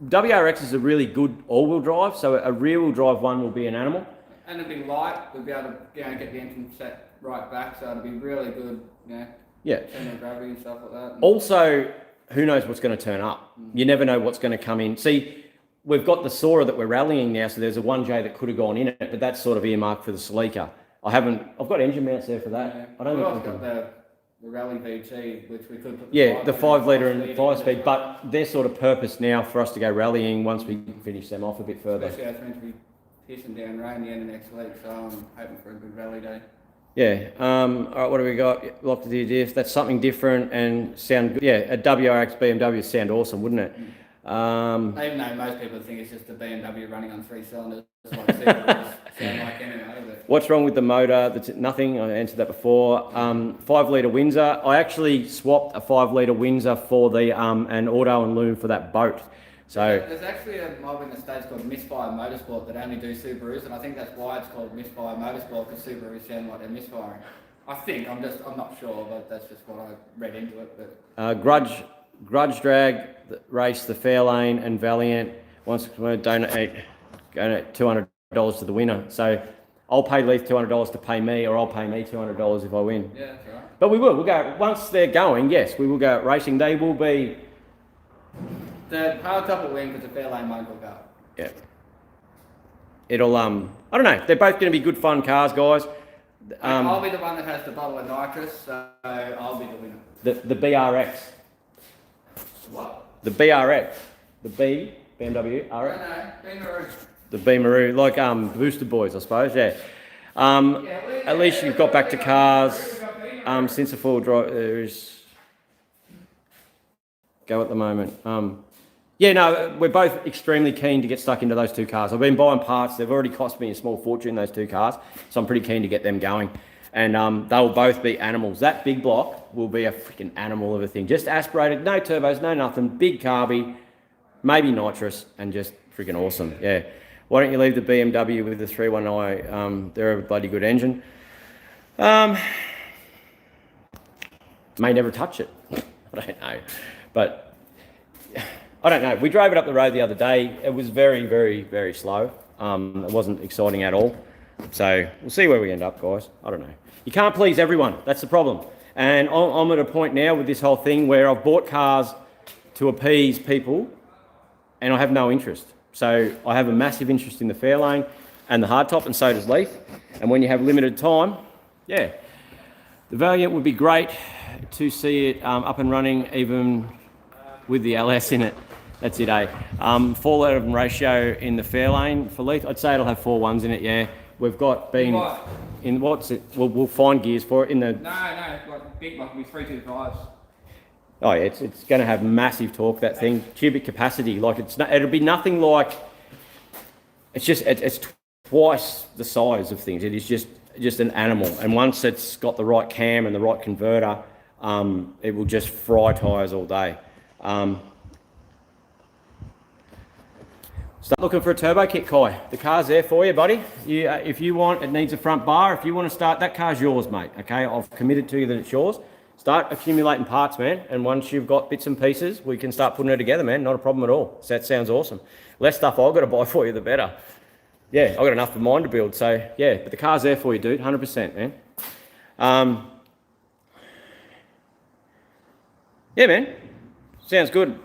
WRX is a really good all-wheel drive, so a rear-wheel drive one will be an animal. And it'd be light. We'd be able to get the engine set right back, so it'd be really good. Yeah. Center of gravity and stuff like that. Also, who knows what's going to turn up? You never know what's going to come in. See, we've got the Sora that we're rallying now, so there's a 1J that could have gone in it, but that's sort of earmarked for the Celica. I've got engine mounts there for that. Yeah. I don't We've think also we can. got the Rally VT, which we could put The 5 litre and 5 into speed, as but they're sort of purpose now for us to go rallying once we finish them off a bit further. Especially as it's meant to be pissing down rain the end of next week, so I'm hoping for a good rally day. Yeah. All right. What do we got? Locked to the diff. That's something different and sound good. Yeah. A WRX BMW sound awesome, wouldn't it? Even though most people think it's just a BMW running on 3 cylinders, like Subarus sound like anyway. But What's wrong with the motor? That's nothing. I answered that before. 5 litre Windsor. I actually swapped a 5 litre Windsor for the an auto and loom for that boat. So there's actually a mob in the States called Misfire Motorsport that only do Subarus, and I think that's why it's called Misfire Motorsport, because Subarus sound like they're misfiring. I think, I'm not sure, but that's just what I read into it. But Grudge Drag race, the Fairlane and Valiant wants to donate $200 to the winner. So I'll pay Leith $200 to pay me, or I'll pay me $200 if I win. yeah, that's right. But we'll go, once they're going, yes, we will go racing. They will be... The hardtop will win because the Fairlane won't hook up. Yeah. It'll, I don't know. They're both going to be good fun cars, guys. I'll be the one that has the bottle of nitrous, so I'll be the winner. The BRX. What? The BRX. The BMW RX. No, Beamaroo. The Beamaroo, like Booster Boys, I suppose, yeah. At least you've got back to cars. Since the four-wheel drive, there's... Go at the moment. Yeah, no, we're both extremely keen to get stuck into those two cars. I've been buying parts. They've already cost me a small fortune, those two cars. So I'm pretty keen to get them going. And they'll both be animals. That big block will be a freaking animal of a thing. Just aspirated, no turbos, no nothing. Big carby, maybe nitrous, and just freaking awesome. Yeah. Why don't you leave the BMW with the 319i? They're a bloody good engine. May never touch it. I don't know. But... I don't know. We drove it up the road the other day. It was very, very, very slow. It wasn't exciting at all. So we'll see where we end up, guys. I don't know. You can't please everyone. That's the problem. And I'm at a point now with this whole thing where I've bought cars to appease people and I have no interest. So I have a massive interest in the Fairlane and the hardtop, and so does Leith. And when you have limited time, yeah, the Valiant would be great to see it up and running, even with the LS in it. That's it, eh? 4-litre ratio in the Fairlane for Leith. I'd say it'll have 4 1s in it, yeah. We've got been... What? In what's it? We'll find gears for it in the... No, like big one, it'll be 325s. Oh yeah, it's going to have massive torque, that thing. Cubic capacity, like it'll be nothing like... It's twice the size of things. It is just an animal. And once it's got the right cam and the right converter, it will just fry tyres all day. Start looking for a turbo kit, Kai. The car's there for you, buddy. If you want, it needs a front bar. If you want to start, that car's yours, mate. Okay, I've committed to you that it's yours. Start accumulating parts, man. And once you've got bits and pieces, we can start putting it together, man. Not a problem at all. So that sounds awesome. Less stuff I've got to buy for you, the better. Yeah, I've got enough for mine to build. So yeah, but the car's there for you, dude. 100%, man. Yeah, man. Sounds good.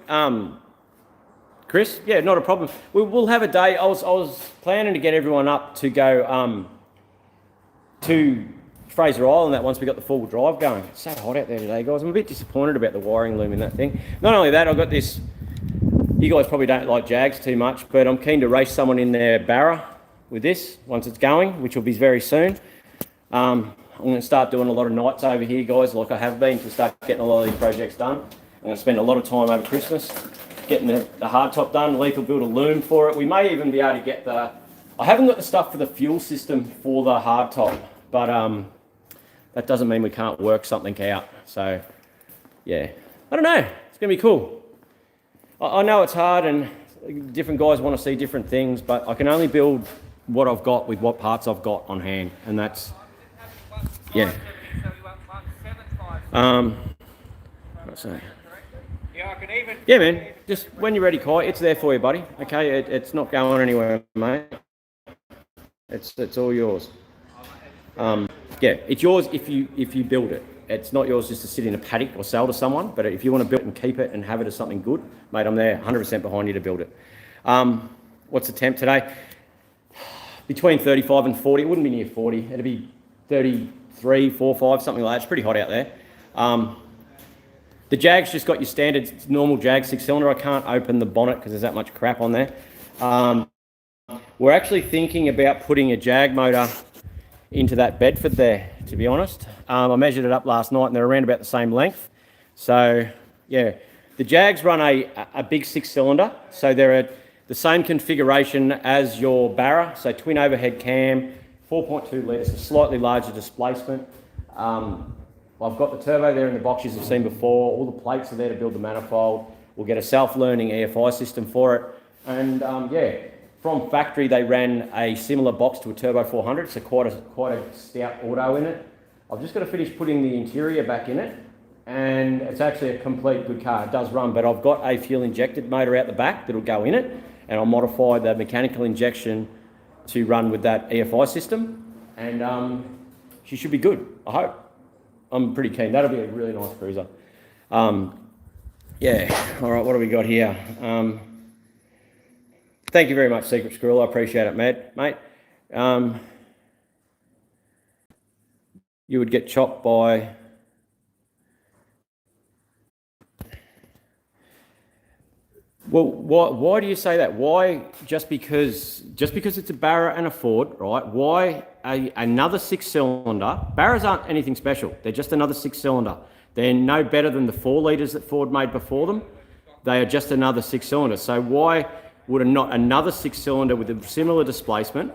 Chris, yeah, not a problem. We'll have a day. I was planning to get everyone up to go to Fraser Island that once we got the 4-wheel drive going. It's so hot out there today, guys. I'm a bit disappointed about the wiring loom in that thing. Not only that, I've got this... You guys probably don't like Jags too much, but I'm keen to race someone in their Barra with this once it's going, which will be very soon. I'm going to start doing a lot of nights over here, guys, like I have been, to start getting a lot of these projects done. I'm going to spend a lot of time over Christmas getting the hardtop done. Leith will build a loom for it. We may even be able to get the... I haven't got the stuff for the fuel system for the hardtop, but that doesn't mean we can't work something out. So, yeah. I don't know. It's going to be cool. I know it's hard and different guys want to see different things, but I can only build what I've got with what parts I've got on hand, and that's, yeah. What's that? Yeah, man, just when you're ready, Kai, it's there for you, buddy. Okay, it's not going anywhere, mate. It's all yours. Yeah, it's yours if you build it. It's not yours just to sit in a paddock or sell to someone, but if you want to build it and keep it and have it as something good, mate, I'm there 100% behind you to build it. What's the temp today? Between 35 and 40. It wouldn't be near 40. It'd be 33, 4, 5, something like that. It's pretty hot out there. The Jag's just got your standard normal Jag 6-cylinder. I can't open the bonnet because there's that much crap on there. We're actually thinking about putting a Jag motor into that Bedford there, to be honest. I measured it up last night and they're around about the same length. So, yeah. The Jags run a big 6-cylinder, so they're the same configuration as your Barra, so twin overhead cam, 4.2 litres, a slightly larger displacement. I've got the turbo there in the box you've seen before. All the plates are there to build the manifold. We'll get a self-learning EFI system for it. And yeah, from factory they ran a similar box to a Turbo 400, so quite a stout auto in it. I've just got to finish putting the interior back in it, and it's actually a complete good car. It does run, but I've got a fuel injected motor out the back that'll go in it, and I'll modify the mechanical injection to run with that EFI system, and she should be good, I hope. I'm pretty keen. That'll be a really nice cruiser. Yeah, all right, what do we got here? Thank you very much, Secret Squirrel. I appreciate it, mate. You would get chopped by... Well, why do you say that? Why, just because it's a Barra and a Ford, right? Why another 6-cylinder? Barras aren't anything special. They're just another 6-cylinder. They're no better than the 4 litres that Ford made before them. They are just another 6-cylinder. So why would not another 6-cylinder with a similar displacement,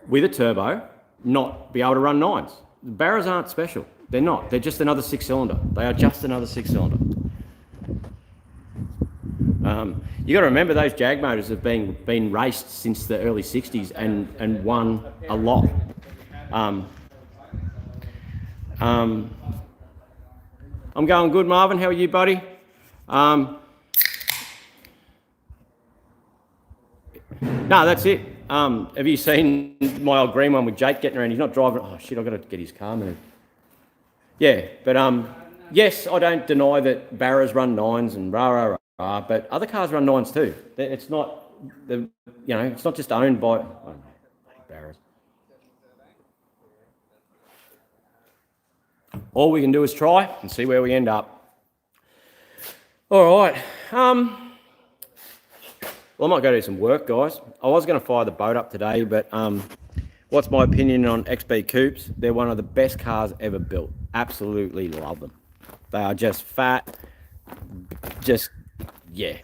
with a turbo, not be able to run 9s? The Barras aren't special. They're not. They're just another 6-cylinder. They are just another 6-cylinder. You got to remember those Jag motors have been raced since the early 60s and won a lot. I'm going good, Marvin. How are you, buddy? No, that's it. Have you seen my old green one with Jake getting around? He's not driving. Oh shit! I've got to get his car moved. Yeah, but yes, I don't deny that Barras run 9s and rah. But other cars run 9s too. It's not it's not just owned by Barras. All we can do is try and see where we end up. All right. Well, I might go do some work, guys. I was going to fire the boat up today, but what's my opinion on XB Coupes? They're one of the best cars ever built. Absolutely love them. They are just fat, just... yeah,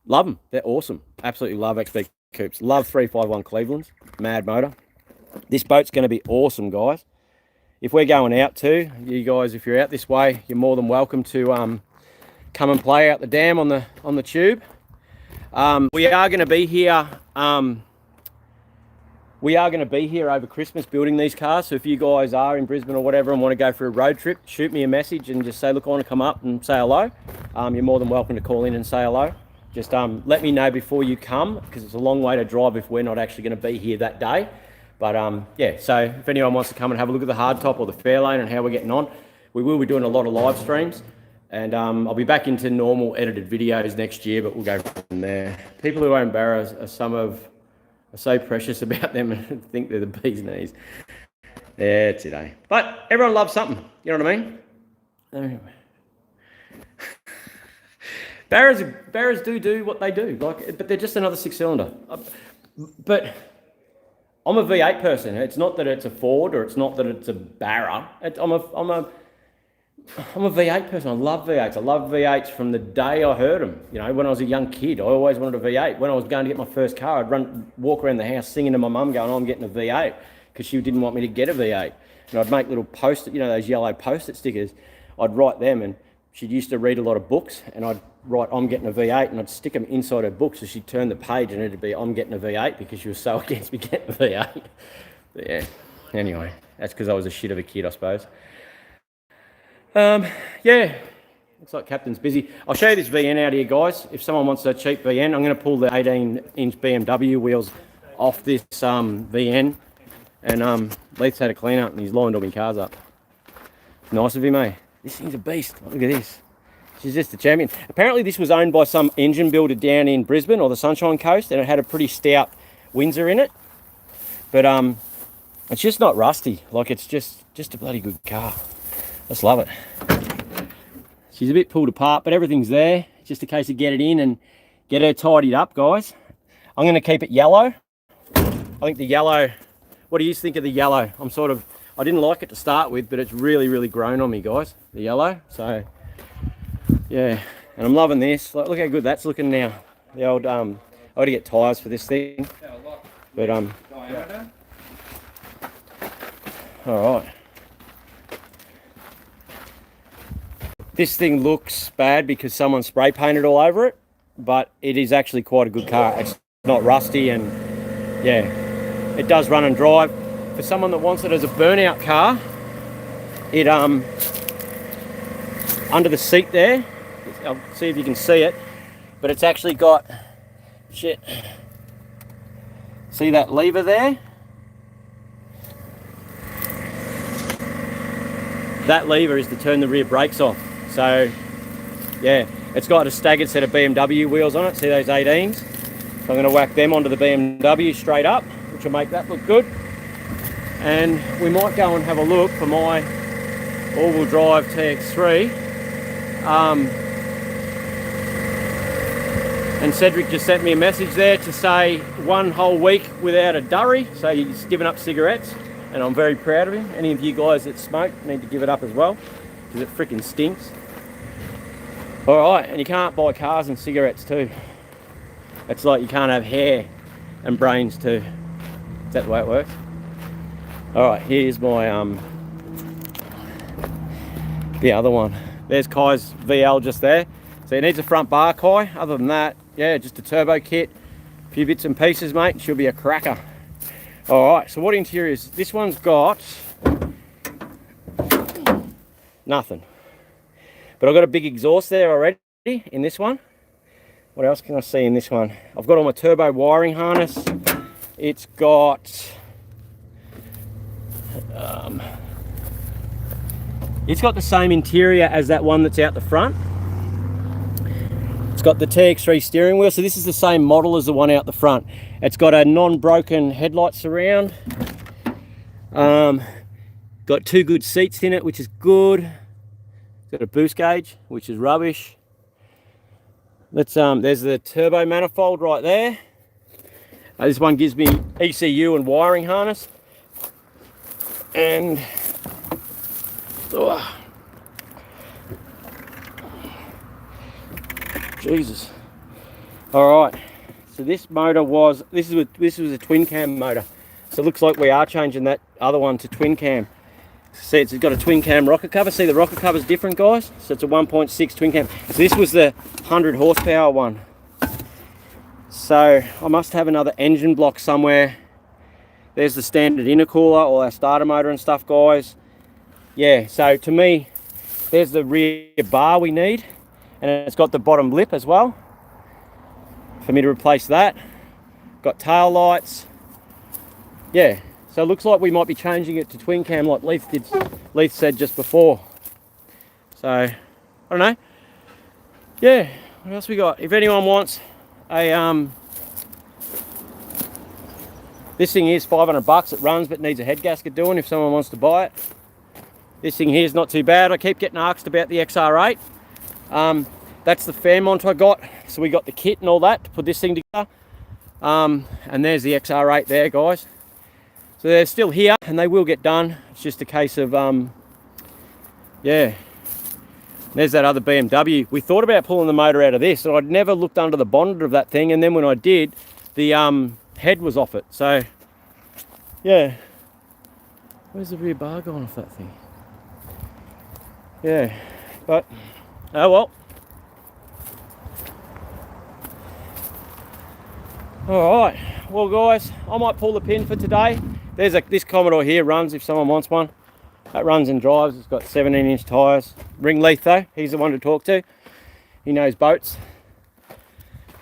love them. They're awesome. Absolutely love XB Coupes. Love 351 Cleveland's. Mad motor. This boat's going to be awesome, guys. If we're going out too, you guys, if you're out this way, you're more than welcome to come and play out the dam on the tube. We are going to be here. We are going to be here over Christmas building these cars. So if you guys are in Brisbane or whatever and want to go for a road trip, shoot me a message and just say, look, I want to come up and say hello. You're more than welcome to call in and say hello. Just let me know before you come, because it's a long way to drive if we're not actually going to be here that day. But yeah, so if anyone wants to come and have a look at the hardtop or the Fairlane and how we're getting on, we will be doing a lot of live streams. And I'll be back into normal edited videos next year, but we'll go from there. People who own Barras are so precious about them and think they're the bee's knees. Yeah, it's it, eh? But everyone loves something, you know what I mean? Barras do what they do, but they're just another 6-cylinder. But I'm a V8 person. It's not that it's a Ford or it's not that it's a Barra. I'm a V8 person. I love V8s. I love V8s from the day I heard them. You know, when I was a young kid, I always wanted a V8. When I was going to get my first car, I'd walk around the house singing to my mum going, oh, I'm getting a V8, because she didn't want me to get a V8. And I'd make little post-it, those yellow post-it stickers. I'd write them, and she used to read a lot of books, and I'd write I'm getting a V8 and I'd stick them inside her book so she'd turn the page and it'd be I'm getting a V8 because she was so against me getting a V8. But yeah, anyway, that's because I was a shit of a kid, I suppose. Yeah, looks like Captain's busy. I'll show you this VN out here, guys. If someone wants a cheap VN, I'm going to pull the 18-inch BMW wheels off this VN. And Leith's had a clean up and he's lined all my cars up. Nice of him, eh? This thing's a beast. Look at this. She's just a champion. Apparently this was owned by some engine builder down in Brisbane or the Sunshine Coast, and it had a pretty stout Windsor in it. But it's just not rusty. Like, it's just a bloody good car. Just love it. She's a bit pulled apart, but everything's there. It's just a case of get it in and get her tidied up, guys. I'm going to keep it yellow. I think the yellow... What do you think of the yellow? I didn't like it to start with, but it's really, really grown on me, guys, the yellow. So, yeah, and I'm loving this. Look how good that's looking now. The old, I ought to get tyres for this thing. But, all right. This thing looks bad because someone spray painted all over it, but it is actually quite a good car. It's not rusty, and yeah, it does run and drive. For someone that wants it as a burnout car, it under the seat there, I'll see if you can see it, but it's actually got, shit, see that lever there? That lever is to turn the rear brakes off. So yeah, it's got a staggered set of BMW wheels on it. See those 18s? So I'm going to whack them onto the BMW straight up, which will make that look good. And we might go and have a look for my all-wheel drive tx3. And Cedric just sent me a message there to say 1 whole week without a durry, so he's given up cigarettes, and I'm very proud of him. Any of you guys that smoke need to give it up as well, because it freaking stinks. Alright, and you can't buy cars and cigarettes too. It's like you can't have hair and brains too. Is that the way it works? Alright, here's my the other one. There's Kai's VL just there. So it needs a front bar, Kai. Other than that, yeah, just a turbo kit, a few bits and pieces, mate. She'll be a cracker. Alright, so what interior is this? One's got nothing. But I've got a big exhaust there already in this one. What else can I see in this one? I've got all my turbo wiring harness. It's got the same interior as that one that's out the front. It's got the tx3 steering wheel, so this is the same model as the one out the front. It's got a non-broken headlight surround. Got 2 good seats in it, which is good. Got a boost gauge, which is rubbish. Let's there's the turbo manifold right there. This one gives me ECU and wiring harness. And Jesus. All right. So this motor was this was a twin cam motor. So it looks like we are changing that other one to twin cam. See, it's got a twin cam rocker cover. See, the rocker cover's different, guys. So it's a 1.6 twin cam. So this was the 100 horsepower one. So I must have another engine block somewhere. There's the standard intercooler, all our starter motor and stuff, guys. Yeah, so to me, there's the rear bar we need. And it's got the bottom lip as well, for me to replace that. Got tail lights. Yeah, so it looks like we might be changing it to twin cam like Leith said just before. So, I don't know. Yeah, what else we got? If anyone wants a, this thing is $500. It runs but needs a head gasket doing if someone wants to buy it. This thing here is not too bad. I keep getting asked about the XR8. That's the fan mount I got. So we got the kit and all that to put this thing together. And there's the XR8 there, guys. So they're still here and they will get done. It's just a case of, yeah. There's that other BMW. We thought about pulling the motor out of this, and I'd never looked under the bonnet of that thing. And then when I did, the head was off it. So, yeah. Where's the rear bar gone off that thing? Yeah, but, oh well. All right, well guys, I might pull the pin for today. This Commodore here runs if someone wants one. That runs and drives. It's got 17-inch tyres. Ring Leith though, he's the one to talk to. He knows boats.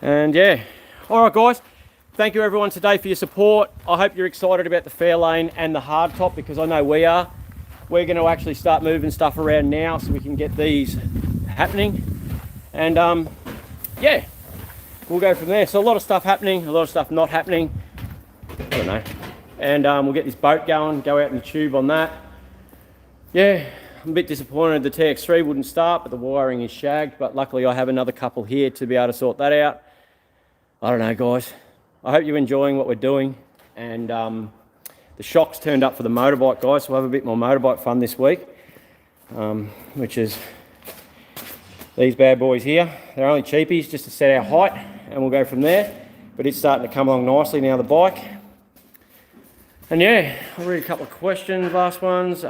And yeah, all right guys, thank you everyone today for your support. I hope you're excited about the Fairlane and the hardtop, because I know we are. We're going to actually start moving stuff around now so we can get these happening. And yeah, we'll go from there. So a lot of stuff happening, a lot of stuff not happening. I don't know. And we'll get this boat going, go out in the tube on that. Yeah, I'm a bit disappointed the tx3 wouldn't start, but the wiring is shagged. But luckily I have another couple here to be able to sort that out. I don't know guys. I hope you're enjoying what we're doing. And the shocks turned up for the motorbike guys, so we'll have a bit more motorbike fun this week. Which is these bad boys here. They're only cheapies just to set our height, and we'll go from there. But it's starting to come along nicely now, the bike. And yeah, I'll read a couple of questions, last ones.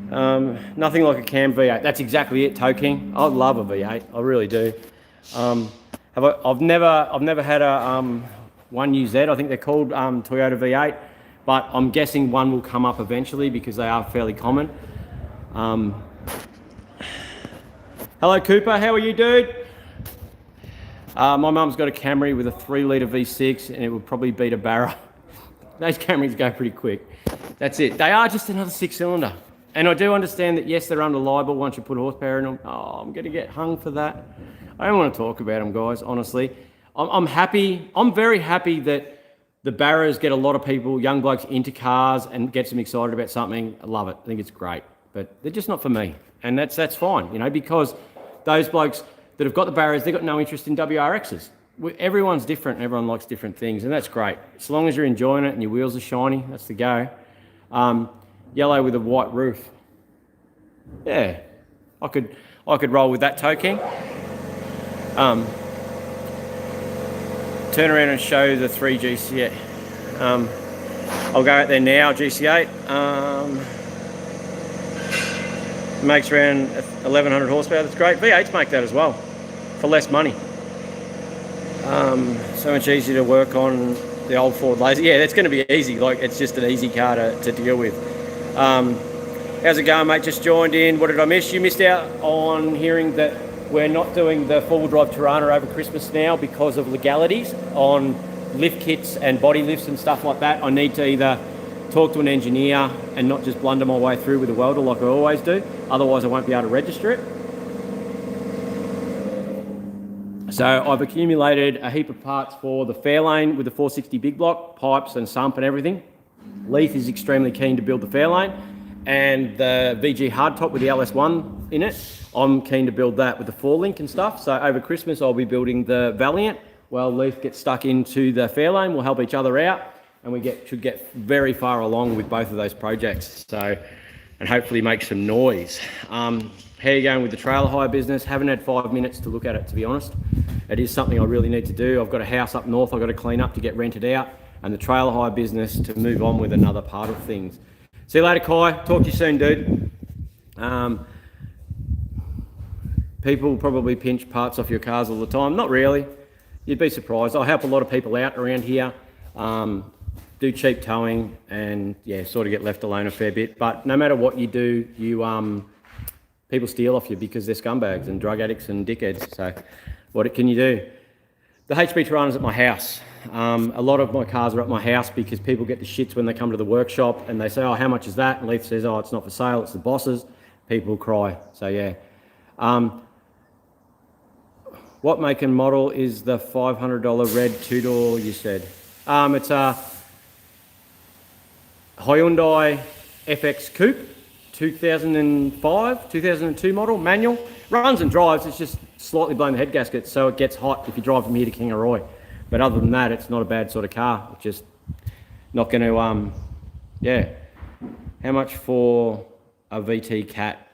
Nothing like a cam V8. That's exactly it, Toe King. I love a V8, I really do. I've never had a 1UZ, I think they're called Toyota V8, but I'm guessing one will come up eventually because they are fairly common. Hello Cooper, how are you dude? My mum's got a Camry with a 3-litre V6 and it would probably beat a Barra. Those Camrys go pretty quick. That's it. They are just another 6-cylinder. And I do understand that, yes, they're under libel once you put horsepower in them. Oh, I'm going to get hung for that. I don't want to talk about them, guys, honestly. I'm happy. I'm very happy that the Barras get a lot of people, young blokes, into cars and gets them excited about something. I love it. I think it's great. But they're just not for me. And that's fine, you know, because those blokes that have got the Barras, they've got no interest in WRXs. Everyone's different and everyone likes different things, and that's great. As long as you're enjoying it and your wheels are shiny, that's the go. Yellow with a white roof. Yeah, I could roll with that, Toe King. Turn around and show the 3 GC8. I'll go out there now, GC8. Makes around 1100 horsepower, that's great. V8s make that as well, for less money. So much easier to work on the old Ford Laser. Yeah, that's going to be easy. Like, it's just an easy car to deal with. How's it going, mate? Just joined in. What did I miss? You missed out on hearing that we're not doing the four-wheel drive Tirana over Christmas now because of legalities on lift kits and body lifts and stuff like that. I need to either talk to an engineer and not just blunder my way through with a welder like I always do. Otherwise, I won't be able to register it. So I've accumulated a heap of parts for the Fairlane with the 460 big block, pipes and sump and everything. Leith is extremely keen to build the Fairlane, and the VG hardtop with the LS1 in it, I'm keen to build that with the 4-link and stuff. So over Christmas, I'll be building the Valiant. While Leith gets stuck into the Fairlane, we'll help each other out, and we should get very far along with both of those projects. So, and hopefully make some noise. How are you going with the trailer hire business? Haven't had 5 minutes to look at it, to be honest. It is something I really need to do. I've got a house up north I've got to clean up to get rented out, and the trailer hire business to move on with another part of things. See you later, Kai. Talk to you soon, dude. People probably pinch parts off your cars all the time. Not really. You'd be surprised. I help a lot of people out around here, do cheap towing, and yeah, sort of get left alone a fair bit. But no matter what you do, people steal off you because they're scumbags and drug addicts and dickheads. So what can you do? The HP Tirana's at my house. A lot of my cars are at my house because people get the shits when they come to the workshop and they say, oh, how much is that? And Leith says, oh, it's not for sale, it's the boss's. People cry. So yeah. What make and model is the $500 red 2-door you said? It's a Hyundai FX Coupe. 2005, 2002 model, manual. Runs and drives, it's just slightly blown the head gasket, so it gets hot if you drive from here to Kingaroy. But other than that, it's not a bad sort of car. It's just not going to, yeah. How much for a VT Cat?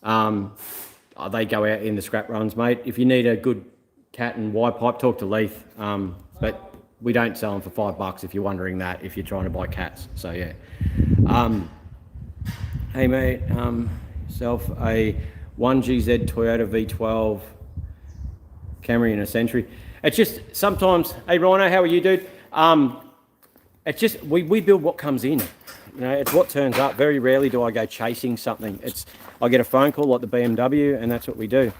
They go out in the scrap runs, mate. If you need a good Cat and Y pipe, talk to Leith. But we don't sell them for $5 if you're wondering that, if you're trying to buy cats. So yeah. Hey mate, yourself a 1GZ Toyota V12 Camry and a Century. It's just sometimes, hey Rhino, how are you, dude? It's just, we build what comes in. You know, it's what turns up. Very rarely do I go chasing something. I get a phone call like the BMW, and that's what we do.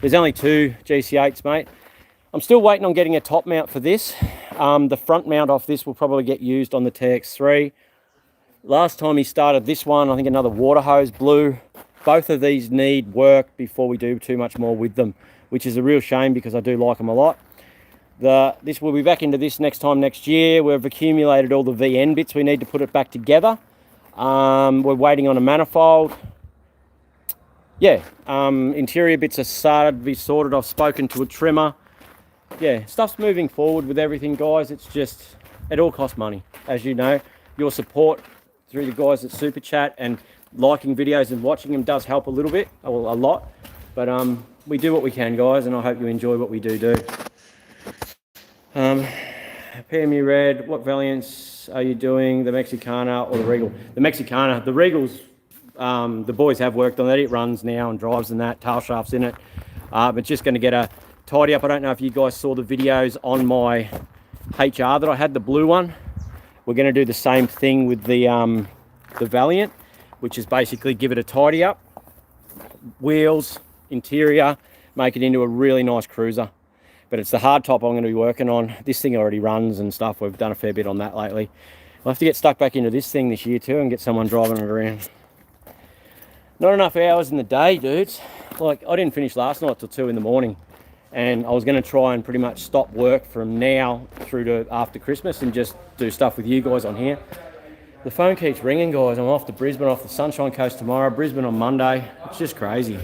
There's only 2 GC8s, mate. I'm still waiting on getting a top mount for this. The front mount off this will probably get used on the tx3. Last time he started this one, I think another water hose blew. Both of these need work before we do too much more with them, which is a real shame because I do like them a lot. This will be back into this next year. We've accumulated all the VN bits. We need to put it back together. We're waiting on a manifold. Yeah, interior bits are started to be sorted. I've spoken to a trimmer. Yeah, stuff's moving forward with everything, guys. It's just, it all costs money, as you know. Your support through the guys at Super Chat and liking videos and watching them does help a little bit, or a lot. But we do what we can, guys, and I hope you enjoy what we do. PMU Red, what variants are you doing? The Mexicana or the Regal? The Mexicana. The Regals, the boys have worked on that. It runs now and drives and that. Tail shafts in it. But just going to get a tidy up. I don't know if you guys saw the videos on my HR that I had, the blue one. We're going to do the same thing with the Valiant, which is basically give it a tidy up. Wheels, interior, make it into a really nice cruiser. But it's the hard top I'm going to be working on. This thing already runs and stuff. We've done a fair bit on that lately. I'll have to get stuck back into this thing this year too and get someone driving it around. Not enough hours in the day, dudes. Like, I didn't finish last night till 2 in the morning. And I was going to try and pretty much stop work from now through to after Christmas and just do stuff with you guys on here. The phone keeps ringing, guys. I'm off to Brisbane, off the Sunshine Coast tomorrow, Brisbane on Monday. It's just crazy.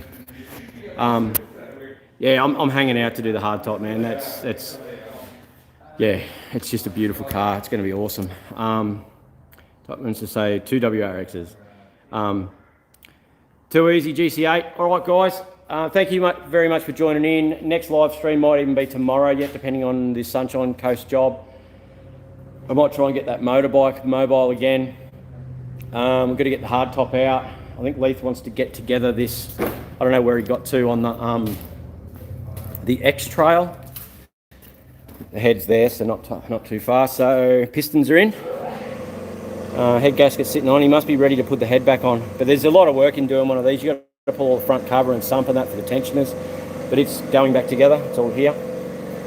Yeah, I'm hanging out to do the hard top, man. Yeah, it's just a beautiful car. It's going to be awesome. Top ones to say 2 WRXs. Too easy GC8. All right, guys. Thank you very much for joining in. Next live stream might even be tomorrow yet, depending on this Sunshine Coast job. I might try and get that motorbike mobile again. We've got to get the hard top out. I think Leith wants to get together this. I don't know where he got to on the X trail. The head's there, so not too far. So pistons are in. Head gasket's sitting on. He must be ready to put the head back on. But there's a lot of work in doing one of these. You got to pull all the front cover and sump and that for the tensioners. But it's going back together. It's all here.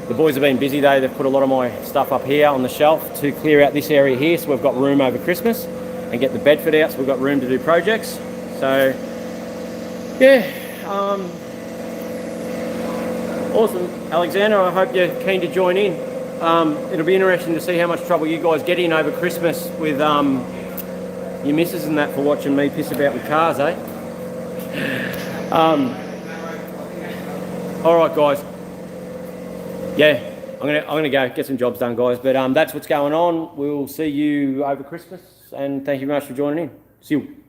The boys have been busy though. They've put a lot of my stuff up here on the shelf to clear out this area here, so we've got room over Christmas, and get the Bedford out, so we've got room to do projects. So yeah, awesome, Alexander. I hope you're keen to join in. It'll be interesting to see how much trouble you guys get in over Christmas with your missus and that for watching me piss about with cars, eh? All right, guys. Yeah, I'm gonna go get some jobs done, guys. But that's what's going on. We'll see you over Christmas, and thank you very much for joining in. See you.